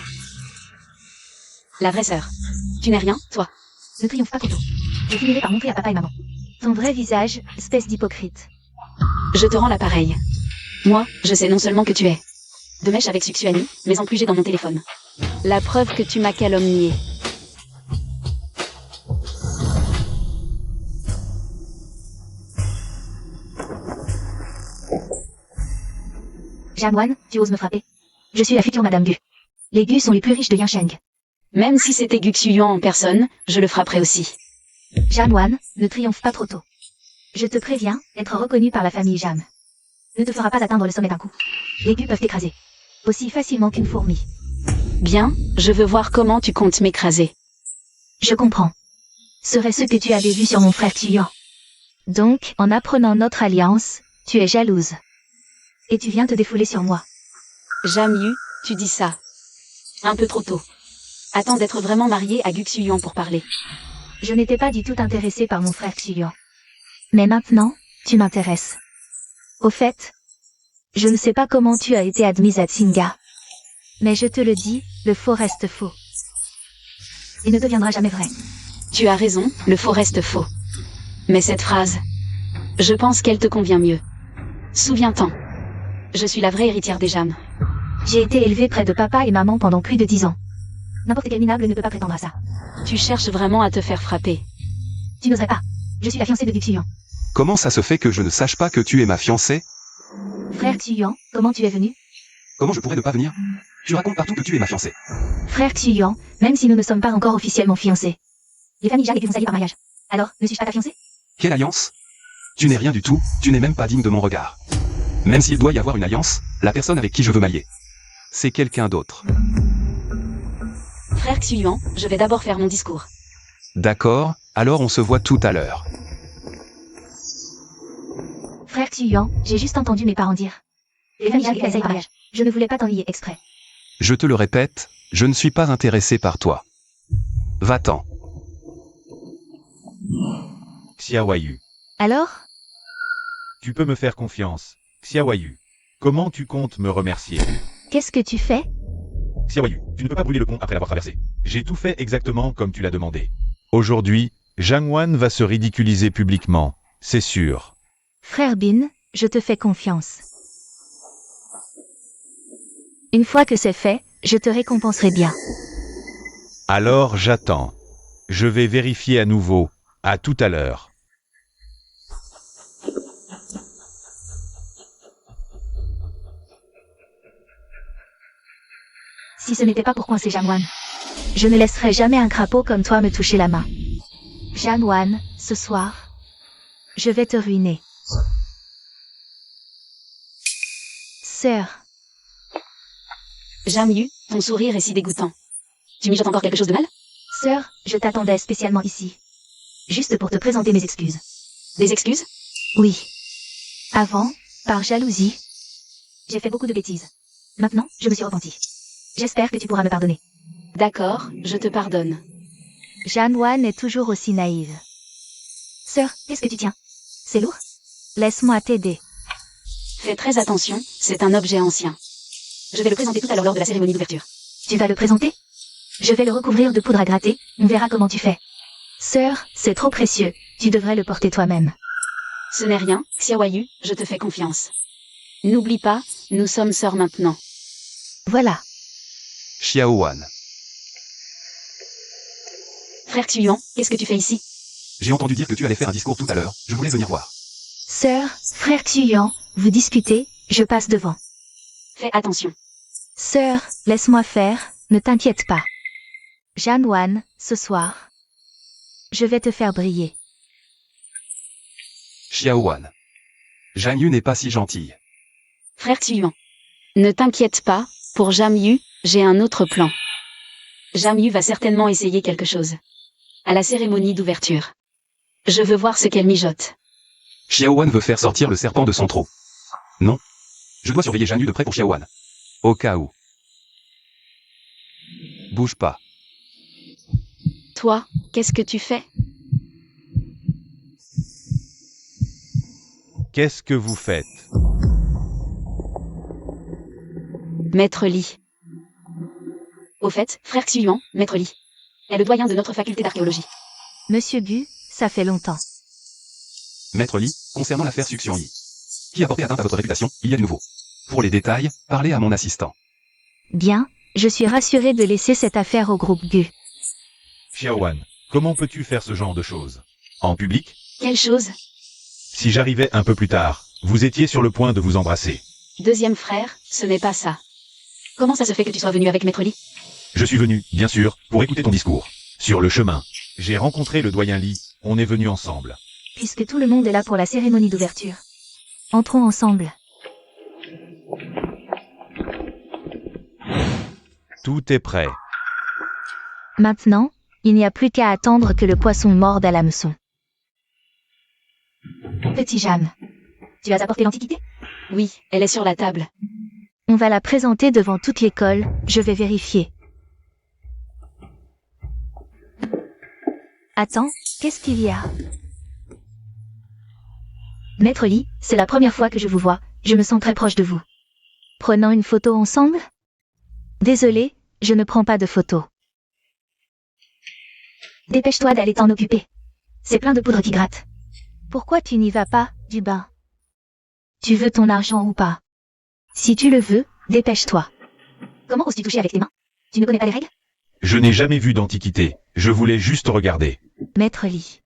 La vraie sœur. Tu n'es rien, toi. Ne triomphe pas trop tôt. Je finirai par montrer à papa et maman ton vrai visage, espèce d'hypocrite. Je te rends l'appareil. Moi, je sais non seulement que tu es de mèche avec Suxuani, mais en plus j'ai dans mon téléphone la preuve que tu m'as calomnié. Jeanne Wan, tu oses me frapper? Je suis la future Madame Gu. Les Gu sont les plus riches de Yansheng. Même si c'était Gu Xuyuan en personne, je le frapperais aussi. Jeanne Wan, ne triomphe pas trop tôt. Je te préviens, être reconnu par la famille Jam ne te fera pas atteindre le sommet d'un coup. Les Gu peuvent t'écraser. Aussi facilement qu'une fourmi. Bien, je veux voir comment tu comptes m'écraser. Je comprends. Serait ce que tu avais vu sur mon frère Xuyuan. Donc, en apprenant notre alliance, tu es jalouse. Et tu viens te défouler sur moi. Jamyu, tu dis ça un peu trop tôt. Attends d'être vraiment marié à Gu Xuyuan pour parler. Je n'étais pas du tout intéressée par mon frère Xuyuan. Mais maintenant, tu m'intéresses. Au fait, je ne sais pas comment tu as été admise à Tsinga. Mais je te le dis, le faux reste faux. Il ne deviendra jamais vrai. Tu as raison, le faux reste faux. Mais cette phrase, je pense qu'elle te convient mieux. Souviens-t'en. Je suis la vraie héritière des Jam. J'ai été élevée près de papa et maman pendant plus de 10 ans. N'importe quel minable ne peut pas prétendre à ça. Tu cherches vraiment à te faire frapper. Tu n'oserais pas. Je suis la fiancée de Gu Xuyuan. Comment ça se fait que je ne sache pas que tu es ma fiancée? Frère Xuyuan, comment tu es venu? Comment je pourrais ne pas venir? Tu racontes partout que tu es ma fiancée. Frère Xuyuan, même si nous ne sommes pas encore officiellement fiancés. Les familles Jam et Gu vont s'allier par mariage. Alors, ne suis-je pas ta fiancée? Quelle alliance? Tu n'es rien du tout, tu n'es même pas digne de mon regard. Même s'il doit y avoir une alliance, la personne avec qui je veux m'allier, c'est quelqu'un d'autre. Frère Xuyuan, je vais d'abord faire mon discours. D'accord, alors on se voit tout à l'heure. Frère Xuyuan, j'ai juste entendu mes parents dire. Les familles Jam et Gu s'allier par mariage. Je ne voulais pas t'ennuyer exprès. Je te le répète, je ne suis pas intéressé par toi. Va-t'en. Xiaoyu. Alors? Tu peux me faire confiance. Xiaoyu. Comment tu comptes me remercier? Qu'est-ce que tu fais? Xiaoyu, tu ne peux pas brûler le pont après l'avoir traversé. J'ai tout fait exactement comme tu l'as demandé. Aujourd'hui, Zhang Wan va se ridiculiser publiquement, c'est sûr. Frère Bin, je te fais confiance. Une fois que c'est fait, je te récompenserai bien. Alors j'attends. Je vais vérifier à nouveau. À tout à l'heure. Si ce n'était pas pour coincer Jianwan, je ne laisserai jamais un crapaud comme toi me toucher la main. Jianwan, ce soir, je vais te ruiner. Sœur, Jamyu, ton sourire est si dégoûtant. Tu mijotes encore quelque chose de mal? sœur, je t'attendais spécialement ici. Juste pour te présenter mes excuses. Des excuses? Oui. Avant, par jalousie, j'ai fait beaucoup de bêtises. Maintenant, je me suis repentie. J'espère que tu pourras me pardonner. D'accord, je te pardonne. Jianwan est toujours aussi naïve. Sœur, qu'est-ce que tu tiens? C'est lourd? Laisse-moi t'aider. Fais très attention, c'est un objet ancien. Je vais le présenter tout à l'heure lors de la cérémonie d'ouverture. Tu vas le présenter? Je vais le recouvrir de poudre à gratter, on verra comment tu fais. Sœur, c'est trop précieux, tu devrais le porter toi-même. Ce n'est rien, Xiaoyu, je te fais confiance. N'oublie pas, nous sommes sœurs maintenant. Voilà. Xiaowan. Frère Xuyuan, qu'est-ce que tu fais ici? J'ai entendu dire que tu allais faire un discours tout à l'heure, je voulais venir voir. Sœur, frère Xuyuan, vous disputez, je passe devant. Fais attention. Sœur, laisse-moi faire, ne t'inquiète pas. Jianwan, ce soir, je vais te faire briller. Xiaowan. Zhang Yu n'est pas si gentille. Frère Xuyuan. Ne t'inquiète pas, pour Jamyu, j'ai un autre plan. Jamyu va certainement essayer quelque chose. À la cérémonie d'ouverture. Je veux voir ce qu'elle mijote. Xiaowan veut faire sortir le serpent de son trou. Non. Je dois surveiller Zhang Yu de près pour Xiaowan. Au cas où. Bouge pas. Toi, qu'est-ce que tu fais? Qu'est-ce que vous faites? Maître Li. Au fait, frère Xuyuan, Maître Li. Est le doyen de notre faculté d'archéologie. Monsieur Bu, ça fait longtemps. Maître Li, concernant l'affaire Suxion Yi. Qui a porté atteinte à votre réputation, il y a du nouveau. Pour les détails, parlez à mon assistant. Bien, je suis rassurée de laisser cette affaire au groupe Gu. Xiaowan, comment peux-tu faire ce genre de choses? En public? Quelle chose? Si j'arrivais un peu plus tard, vous étiez sur le point de vous embrasser. Deuxième frère, ce n'est pas ça. Comment ça se fait que tu sois venu avec Maître Li? Je suis venu, bien sûr, pour écouter ton discours. Sur le chemin, j'ai rencontré le doyen Li, on est venus ensemble. Puisque tout le monde est là pour la cérémonie d'ouverture. Entrons ensemble. Tout est prêt. Maintenant, il n'y a plus qu'à attendre que le poisson morde à l'hameçon. Petit Jam, tu as apporté l'antiquité? Oui, elle est sur la table. On va la présenter devant toute l'école, je vais vérifier. Attends, qu'est-ce qu'il y a? Maître Li, c'est la première fois que je vous vois, je me sens très proche de vous. Prenons une photo ensemble? Désolé, je ne prends pas de photo. Dépêche-toi d'aller t'en occuper. C'est plein de poudre qui gratte. Pourquoi tu n'y vas pas, du bain? Tu veux ton argent ou pas? Si tu le veux, dépêche-toi. Comment oses-tu toucher avec tes mains? Tu ne connais pas les règles? Je n'ai jamais vu d'antiquité, je voulais juste regarder. Maître Li.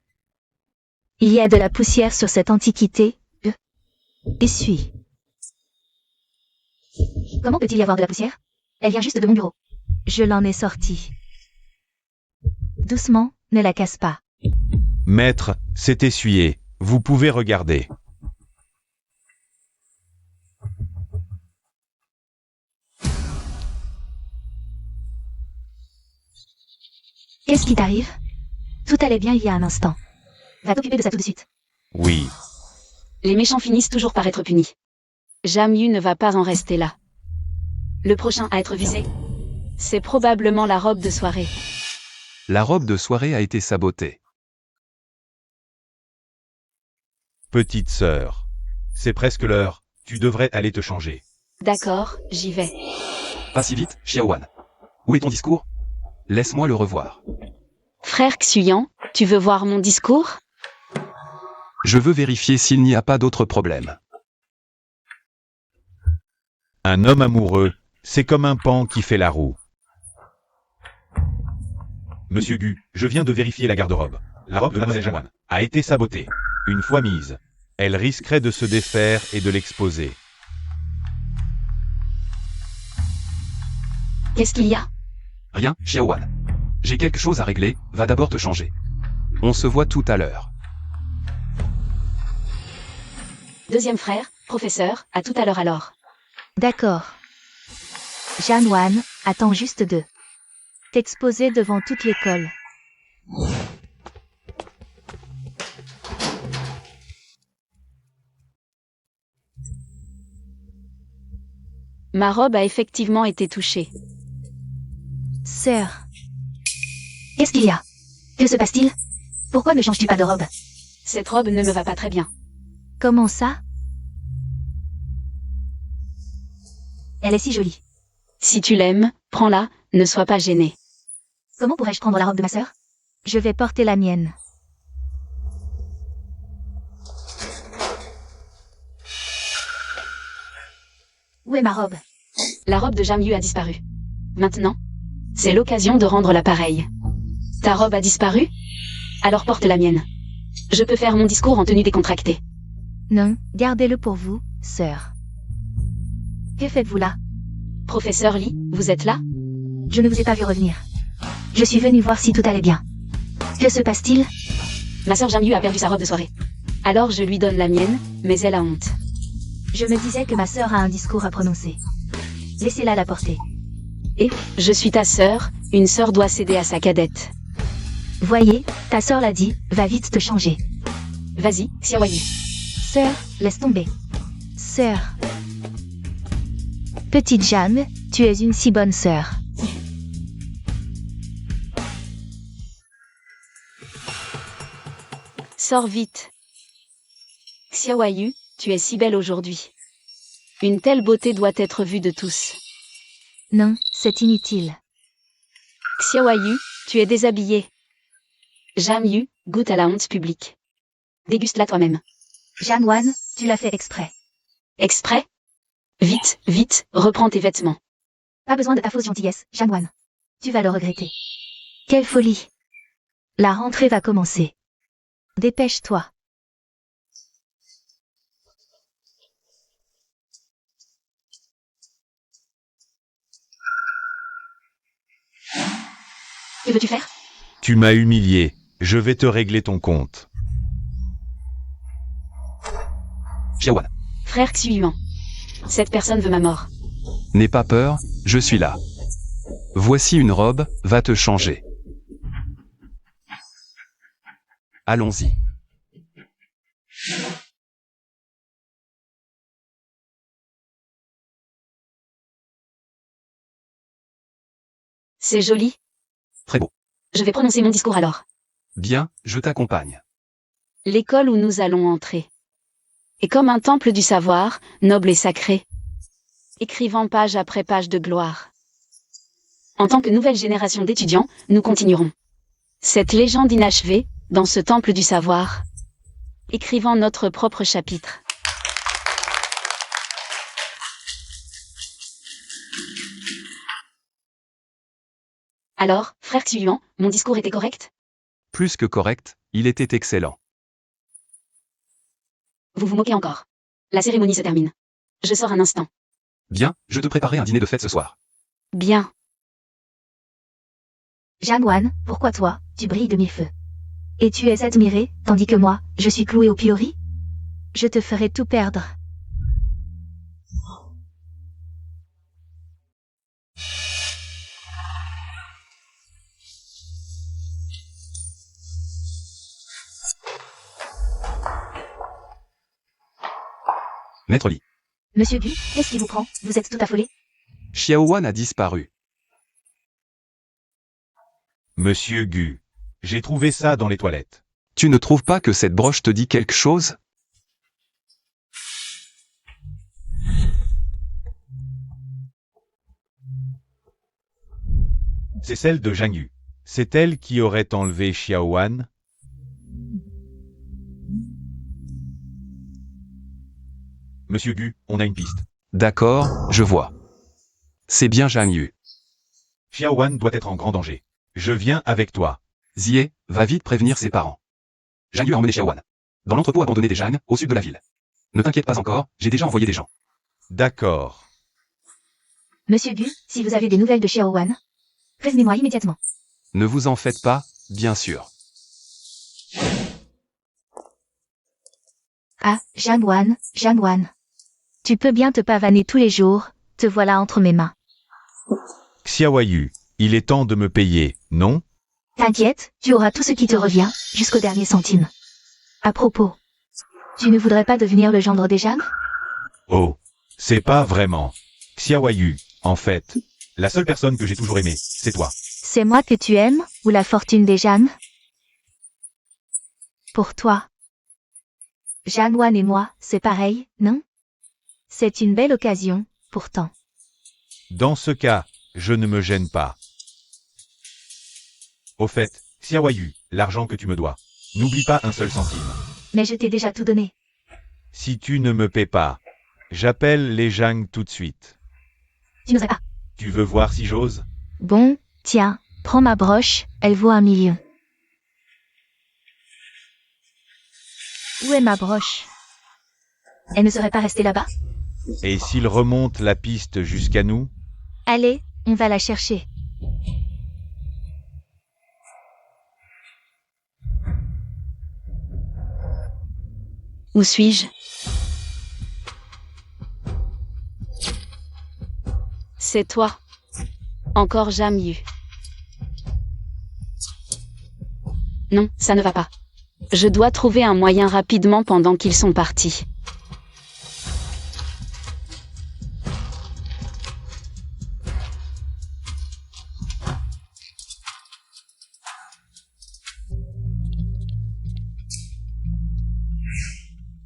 Il y a de la poussière sur cette antiquité. Essuie. Comment peut-il y avoir de la poussière? Elle vient juste de mon bureau. Je l'en ai sortie. Doucement, ne la casse pas. Maître, c'est essuyé, vous pouvez regarder. Qu'est-ce qui t'arrive? Tout allait bien il y a un instant. Va t'occuper de ça tout de suite. Oui. Les méchants finissent toujours par être punis. Jamyu ne va pas en rester là. Le prochain à être visé, c'est probablement la robe de soirée. La robe de soirée a été sabotée. Petite sœur. C'est presque l'heure, tu devrais aller te changer. D'accord, j'y vais. Pas si vite, Xiaowan. Où est ton discours? Laisse-moi le revoir. Frère Xuyan, tu veux voir mon discours? Je veux vérifier s'il n'y a pas d'autres problèmes. Un homme amoureux, c'est comme un pan qui fait la roue. Monsieur Gu, je viens de vérifier la garde-robe. La robe de Mademoiselle Jawan a été sabotée. Une fois mise, elle risquerait de se défaire et de l'exposer. Qu'est-ce qu'il y a? Rien, Xiaowan. J'ai quelque chose à régler, va d'abord te changer. On se voit tout à l'heure. Deuxième frère, professeur, à tout à l'heure alors. D'accord. Janwan, attends juste de t'exposer devant toute l'école. Ma robe a effectivement été touchée. Sœur. Qu'est-ce qu'il y a? Que se passe-t-il? Pourquoi ne changes-tu pas de robe? Cette robe ne me va pas très bien. Comment ça? Elle est si jolie. Si tu l'aimes, prends-la, ne sois pas gêné. Comment pourrais-je prendre la robe de ma sœur? Je vais porter la mienne. Où est ma robe? La robe de Jamyu a disparu. Maintenant, c'est l'occasion de rendre l'appareil. Ta robe a disparu? Alors porte la mienne. Je peux faire mon discours en tenue décontractée. Non, gardez-le pour vous, sœur. Que faites-vous là? Professeur Lee, vous êtes là? Je ne vous ai pas vu revenir. Je suis venue voir si tout allait bien. Que se passe-t-il? Ma sœur Jamyu a perdu sa robe de soirée. Alors je lui donne la mienne, mais elle a honte. Je me disais que ma sœur a un discours à prononcer. Laissez-la la porter. Et, je suis ta sœur, une sœur doit céder à sa cadette. Voyez, ta sœur l'a dit, va vite te changer. Vas-y, Xiaoyu. Sœur, laisse tomber. Sœur. Petite Jeanne, tu es une si bonne sœur. Sors vite. Xiaoyu, tu es si belle aujourd'hui. Une telle beauté doit être vue de tous. Non, c'est inutile. Xiaoyu, tu es déshabillée. Jamyu, goûte à la honte publique. Déguste-la toi-même. Janwan, tu l'as fait exprès. Exprès? Vite, vite, reprends tes vêtements. Pas besoin de ta fausse gentillesse, Janwan. Tu vas le regretter. Quelle folie. La rentrée va commencer. Dépêche-toi. Que veux-tu faire? Tu m'as humilié, je vais te régler ton compte. Xiaowan. Frère Xuyuan. Cette personne veut ma mort. N'aie pas peur, je suis là. Voici une robe, va te changer. Allons-y. C'est joli. Très beau. Je vais prononcer mon discours alors. Bien, je t'accompagne. L'école où nous allons entrer est comme un temple du savoir, noble et sacré, écrivant page après page de gloire. En tant que nouvelle génération d'étudiants, nous continuerons cette légende inachevée, dans ce temple du savoir, écrivant notre propre chapitre. Alors, frère Xuyuan, mon discours était correct? Plus que correct, il était excellent. Vous vous moquez encore. La cérémonie se termine. Je sors un instant. Bien, je te préparais un dîner de fête ce soir. Bien. Janwan, pourquoi toi, tu brilles de mille feux? Et tu es admiré, tandis que moi, je suis cloué au pilori? Je te ferai tout perdre. Maître Li. Monsieur Gu, qu'est-ce qui vous prend? Vous êtes tout affolé? Xiaowan a disparu. Monsieur Gu, j'ai trouvé ça dans les toilettes. Tu ne trouves pas que cette broche te dit quelque chose? C'est celle de Zhang Yu. C'est elle qui aurait enlevé Xiao Wan? Monsieur Gu, on a une piste. D'accord, je vois. C'est bien Zhang Yu. Xiao Wan doit être en grand danger. Je viens avec toi. Zie, va vite prévenir ses parents. Zhang Yu a emmené Xiao Wan dans l'entrepôt abandonné des Zhang, au sud de la ville. Ne t'inquiète pas encore, j'ai déjà envoyé des gens. D'accord. Monsieur Gu, si vous avez des nouvelles de Xiao Wan, prévenez-moi immédiatement. Ne vous en faites pas, bien sûr. Ah, Jeanne Wan. Tu peux bien te pavaner tous les jours, te voilà entre mes mains. Xiaoyu, il est temps de me payer, non? T'inquiète, tu auras tout ce qui te revient, jusqu'au dernier centime. À propos, tu ne voudrais pas devenir le gendre des Jeanne? Oh, c'est pas vraiment. Xiaoyu, en fait, la seule personne que j'ai toujours aimée, c'est toi. C'est moi que tu aimes, ou la fortune des Jeanne? Pour toi. Jeanne Wan et moi, c'est pareil, non? C'est une belle occasion, pourtant. Dans ce cas, je ne me gêne pas. Au fait, Xiaoyu, l'argent que tu me dois. N'oublie pas un seul centime. Mais je t'ai déjà tout donné. Si tu ne me paies pas, j'appelle les Zhang tout de suite. Tu n'oserais pas. Tu veux voir si j'ose? Bon, tiens, prends ma broche, elle vaut 1 million. Où est ma broche? Elle ne serait pas restée là-bas? Et s'il remonte la piste jusqu'à nous? Allez, on va la chercher. Où suis-je? C'est toi. Encore Zhang Yu. Non, ça ne va pas. Je dois trouver un moyen rapidement pendant qu'ils sont partis.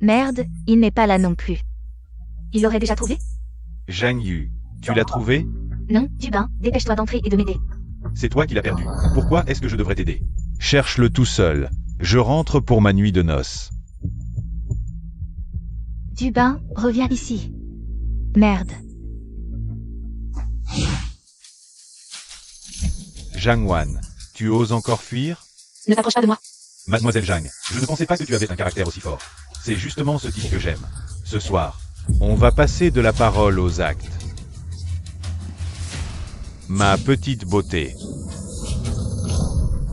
Merde, il n'est pas là non plus. Il l'aurait déjà trouvé? Zhang Yu, tu l'as trouvé? Non, Dubin, dépêche-toi d'entrer et de m'aider. C'est toi qui l'as perdu. Pourquoi est-ce que je devrais t'aider? Cherche-le tout seul. Je rentre pour ma nuit de noces. Dubin, reviens ici. Merde. Zhang Wan, tu oses encore fuir? Ne t'approche pas de moi. Mademoiselle Zhang, je ne pensais pas que tu avais un caractère aussi fort. C'est justement ce type que j'aime. Ce soir, on va passer de la parole aux actes. Ma petite beauté.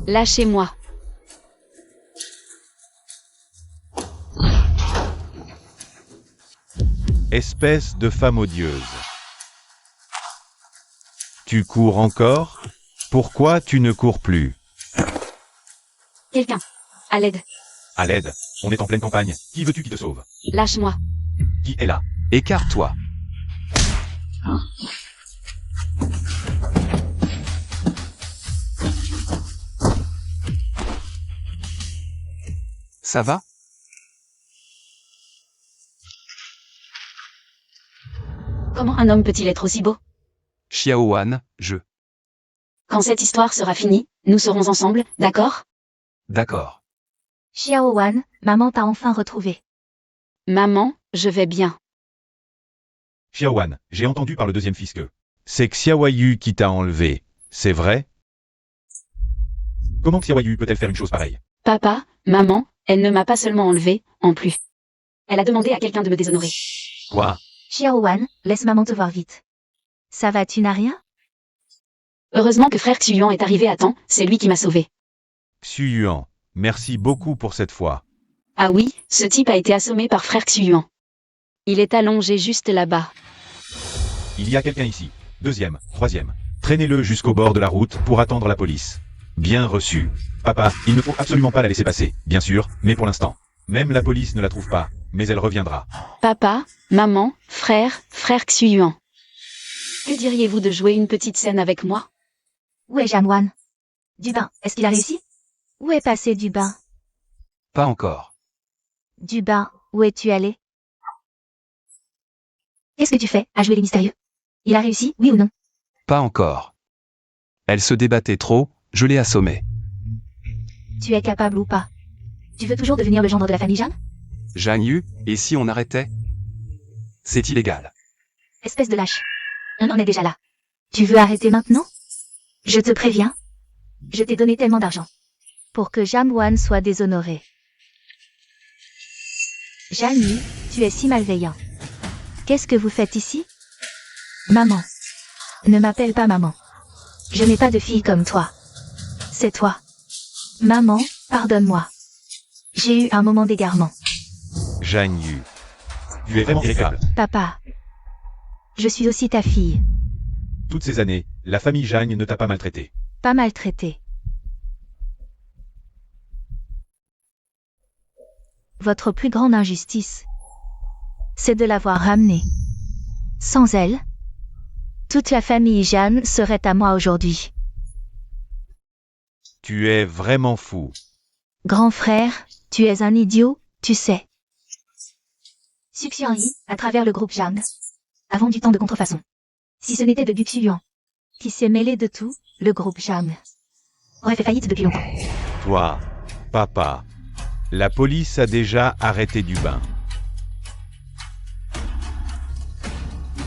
Lâchez-moi. Espèce de femme odieuse. Tu cours encore? Pourquoi tu ne cours plus? Quelqu'un. À l'aide. À l'aide, on est en pleine campagne. Qui veux-tu qui te sauve? Lâche-moi. Qui est là? Écarte-toi. Ça va? Comment un homme peut-il être aussi beau? Xiao Wan, je. Quand cette histoire sera finie, nous serons ensemble, d'accord? D'accord. Xiao Wan, maman t'a enfin retrouvé. Maman, je vais bien. Xiao Wan, j'ai entendu par le deuxième fils que c'est Xiaoyu qui t'a enlevé. C'est vrai? Comment Xiaoyu peut-elle faire une chose pareille? Papa, maman, elle ne m'a pas seulement enlevé, en plus. Elle a demandé à quelqu'un de me déshonorer. Quoi? Xiao Wan, laisse maman te voir vite. Ça va, tu n'as rien? Heureusement que frère Xuyuan est arrivé à temps, c'est lui qui m'a sauvé. Xuyuan, merci beaucoup pour cette fois. Ah oui, ce type a été assommé par frère Xuyuan. Il est allongé juste là-bas. Il y a quelqu'un ici. Deuxième, troisième. Traînez-le jusqu'au bord de la route pour attendre la police. Bien reçu. Papa, il ne faut absolument pas la laisser passer, bien sûr, mais pour l'instant. Même la police ne la trouve pas, mais elle reviendra. Papa, maman, frère Xuyuan. Que diriez-vous de jouer une petite scène avec moi? Où est Jeanne Wan? Dubin, est-ce qu'il a réussi? Où est passé Dubin? Pas encore. Dubin, où es-tu allé? Qu'est-ce que tu fais à jouer les mystérieux? Il a réussi, oui ou non? Pas encore. Elle se débattait trop, je l'ai assommée. Tu es capable ou pas? Tu veux toujours devenir le gendre de la famille Jeanne? Zhang Yu, et si on arrêtait? C'est illégal. Espèce de lâche. On en est déjà là. Tu veux arrêter maintenant? Je te préviens. Je t'ai donné tellement d'argent. Pour que Jamwan soit déshonoré. Zhang Yu, tu es si malveillant. Qu'est-ce que vous faites ici? Maman. Ne m'appelle pas maman. Je n'ai pas de fille comme toi. C'est toi. Maman, pardonne-moi. J'ai eu un moment d'égarement. Zhang Yu. Tu es vraiment irrécupérable. Papa. Je suis aussi ta fille. Toutes ces années, la famille Zhang ne t'a pas maltraité. Pas maltraitée. Votre plus grande injustice, c'est de l'avoir ramenée. Sans elle, toute la famille Jeanne serait à moi aujourd'hui. Tu es vraiment fou. Grand frère, tu es un idiot, tu sais. Suxian-Yi, à travers le groupe Jeanne, a vendu tant de contrefaçons. Si ce n'était de Gu Xuyuan, qui s'est mêlé de tout, le groupe Jeanne aurait fait faillite depuis longtemps. Toi, papa. La police a déjà arrêté du bain.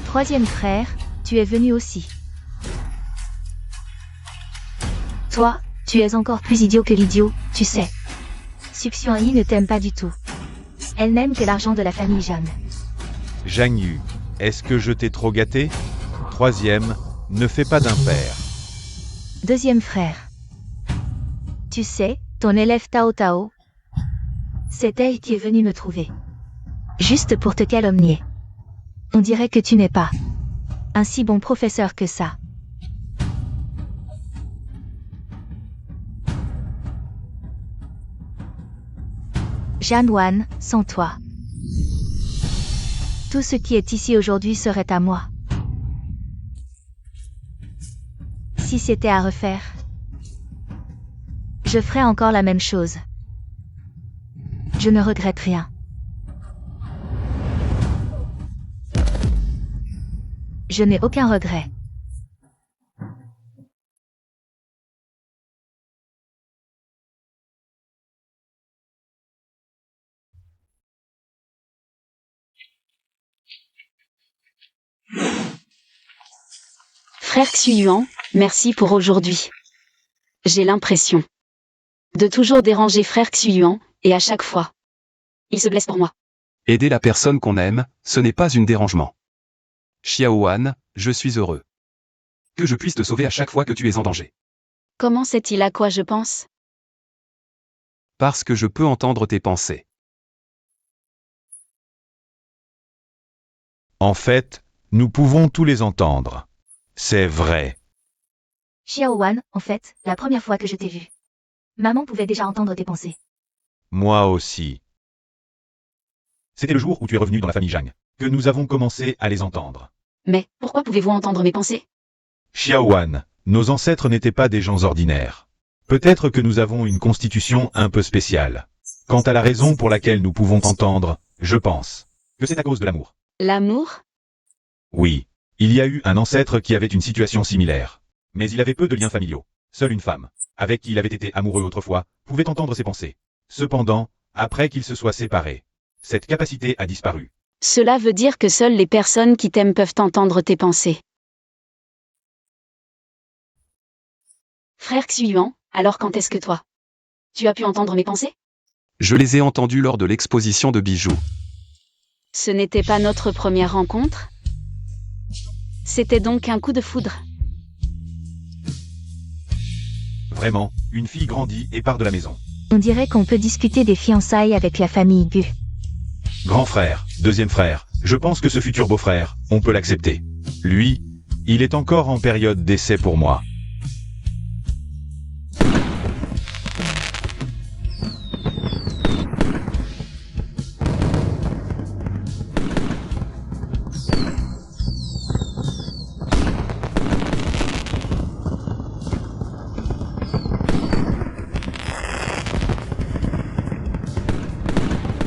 Troisième frère, tu es venu aussi. Toi, tu es encore plus idiot que l'idiot, tu sais. Suxian-Yi ne t'aime pas du tout. Elle n'aime que l'argent de la famille Jeanne. Zhang Yu, est-ce que je t'ai trop gâté? Troisième, ne fais pas d'impair. Deuxième frère. Tu sais, ton élève Tao Tao, c'est elle qui est venue me trouver. Juste pour te calomnier. On dirait que tu n'es pas un si bon professeur que ça. Janwan, sans toi. Tout ce qui est ici aujourd'hui serait à moi. Si c'était à refaire, je ferais encore la même chose. Je ne regrette rien. Je n'ai aucun regret. Frère Xuyuan, merci pour aujourd'hui. J'ai l'impression de toujours déranger frère Xuyuan, et à chaque fois, il se blesse pour moi. Aider la personne qu'on aime, ce n'est pas un dérangement. Xiaowan, je suis heureux. Que je puisse te sauver à chaque fois que tu es en danger. Comment sait-il à quoi je pense? Parce que je peux entendre tes pensées. En fait, nous pouvons tous les entendre. C'est vrai. Xiaowan, en fait, la première fois que je t'ai vu, maman pouvait déjà entendre tes pensées. Moi aussi. C'était le jour où tu es revenu dans la famille Zhang, que nous avons commencé à les entendre. Mais, pourquoi pouvez-vous entendre mes pensées? Xiaowan, nos ancêtres n'étaient pas des gens ordinaires. Peut-être que nous avons une constitution un peu spéciale. Quant à la raison pour laquelle nous pouvons t'entendre, je pense que c'est à cause de l'amour. L'amour? Oui, il y a eu un ancêtre qui avait une situation similaire. Mais il avait peu de liens familiaux. Seule une femme, avec qui il avait été amoureux autrefois, pouvait entendre ses pensées. Cependant, après qu'ils se soient séparés, cette capacité a disparu. Cela veut dire que seules les personnes qui t'aiment peuvent entendre tes pensées. Frère Xuyuan, alors quand est-ce que toi, tu as pu entendre mes pensées? Je les ai entendues lors de l'exposition de bijoux. Ce n'était pas notre première rencontre? C'était donc un coup de foudre. Vraiment, une fille grandit et part de la maison. On dirait qu'on peut discuter des fiançailles avec la famille Gu. Grand frère, deuxième frère, je pense que ce futur beau-frère, on peut l'accepter. Lui, il est encore en période d'essai pour moi.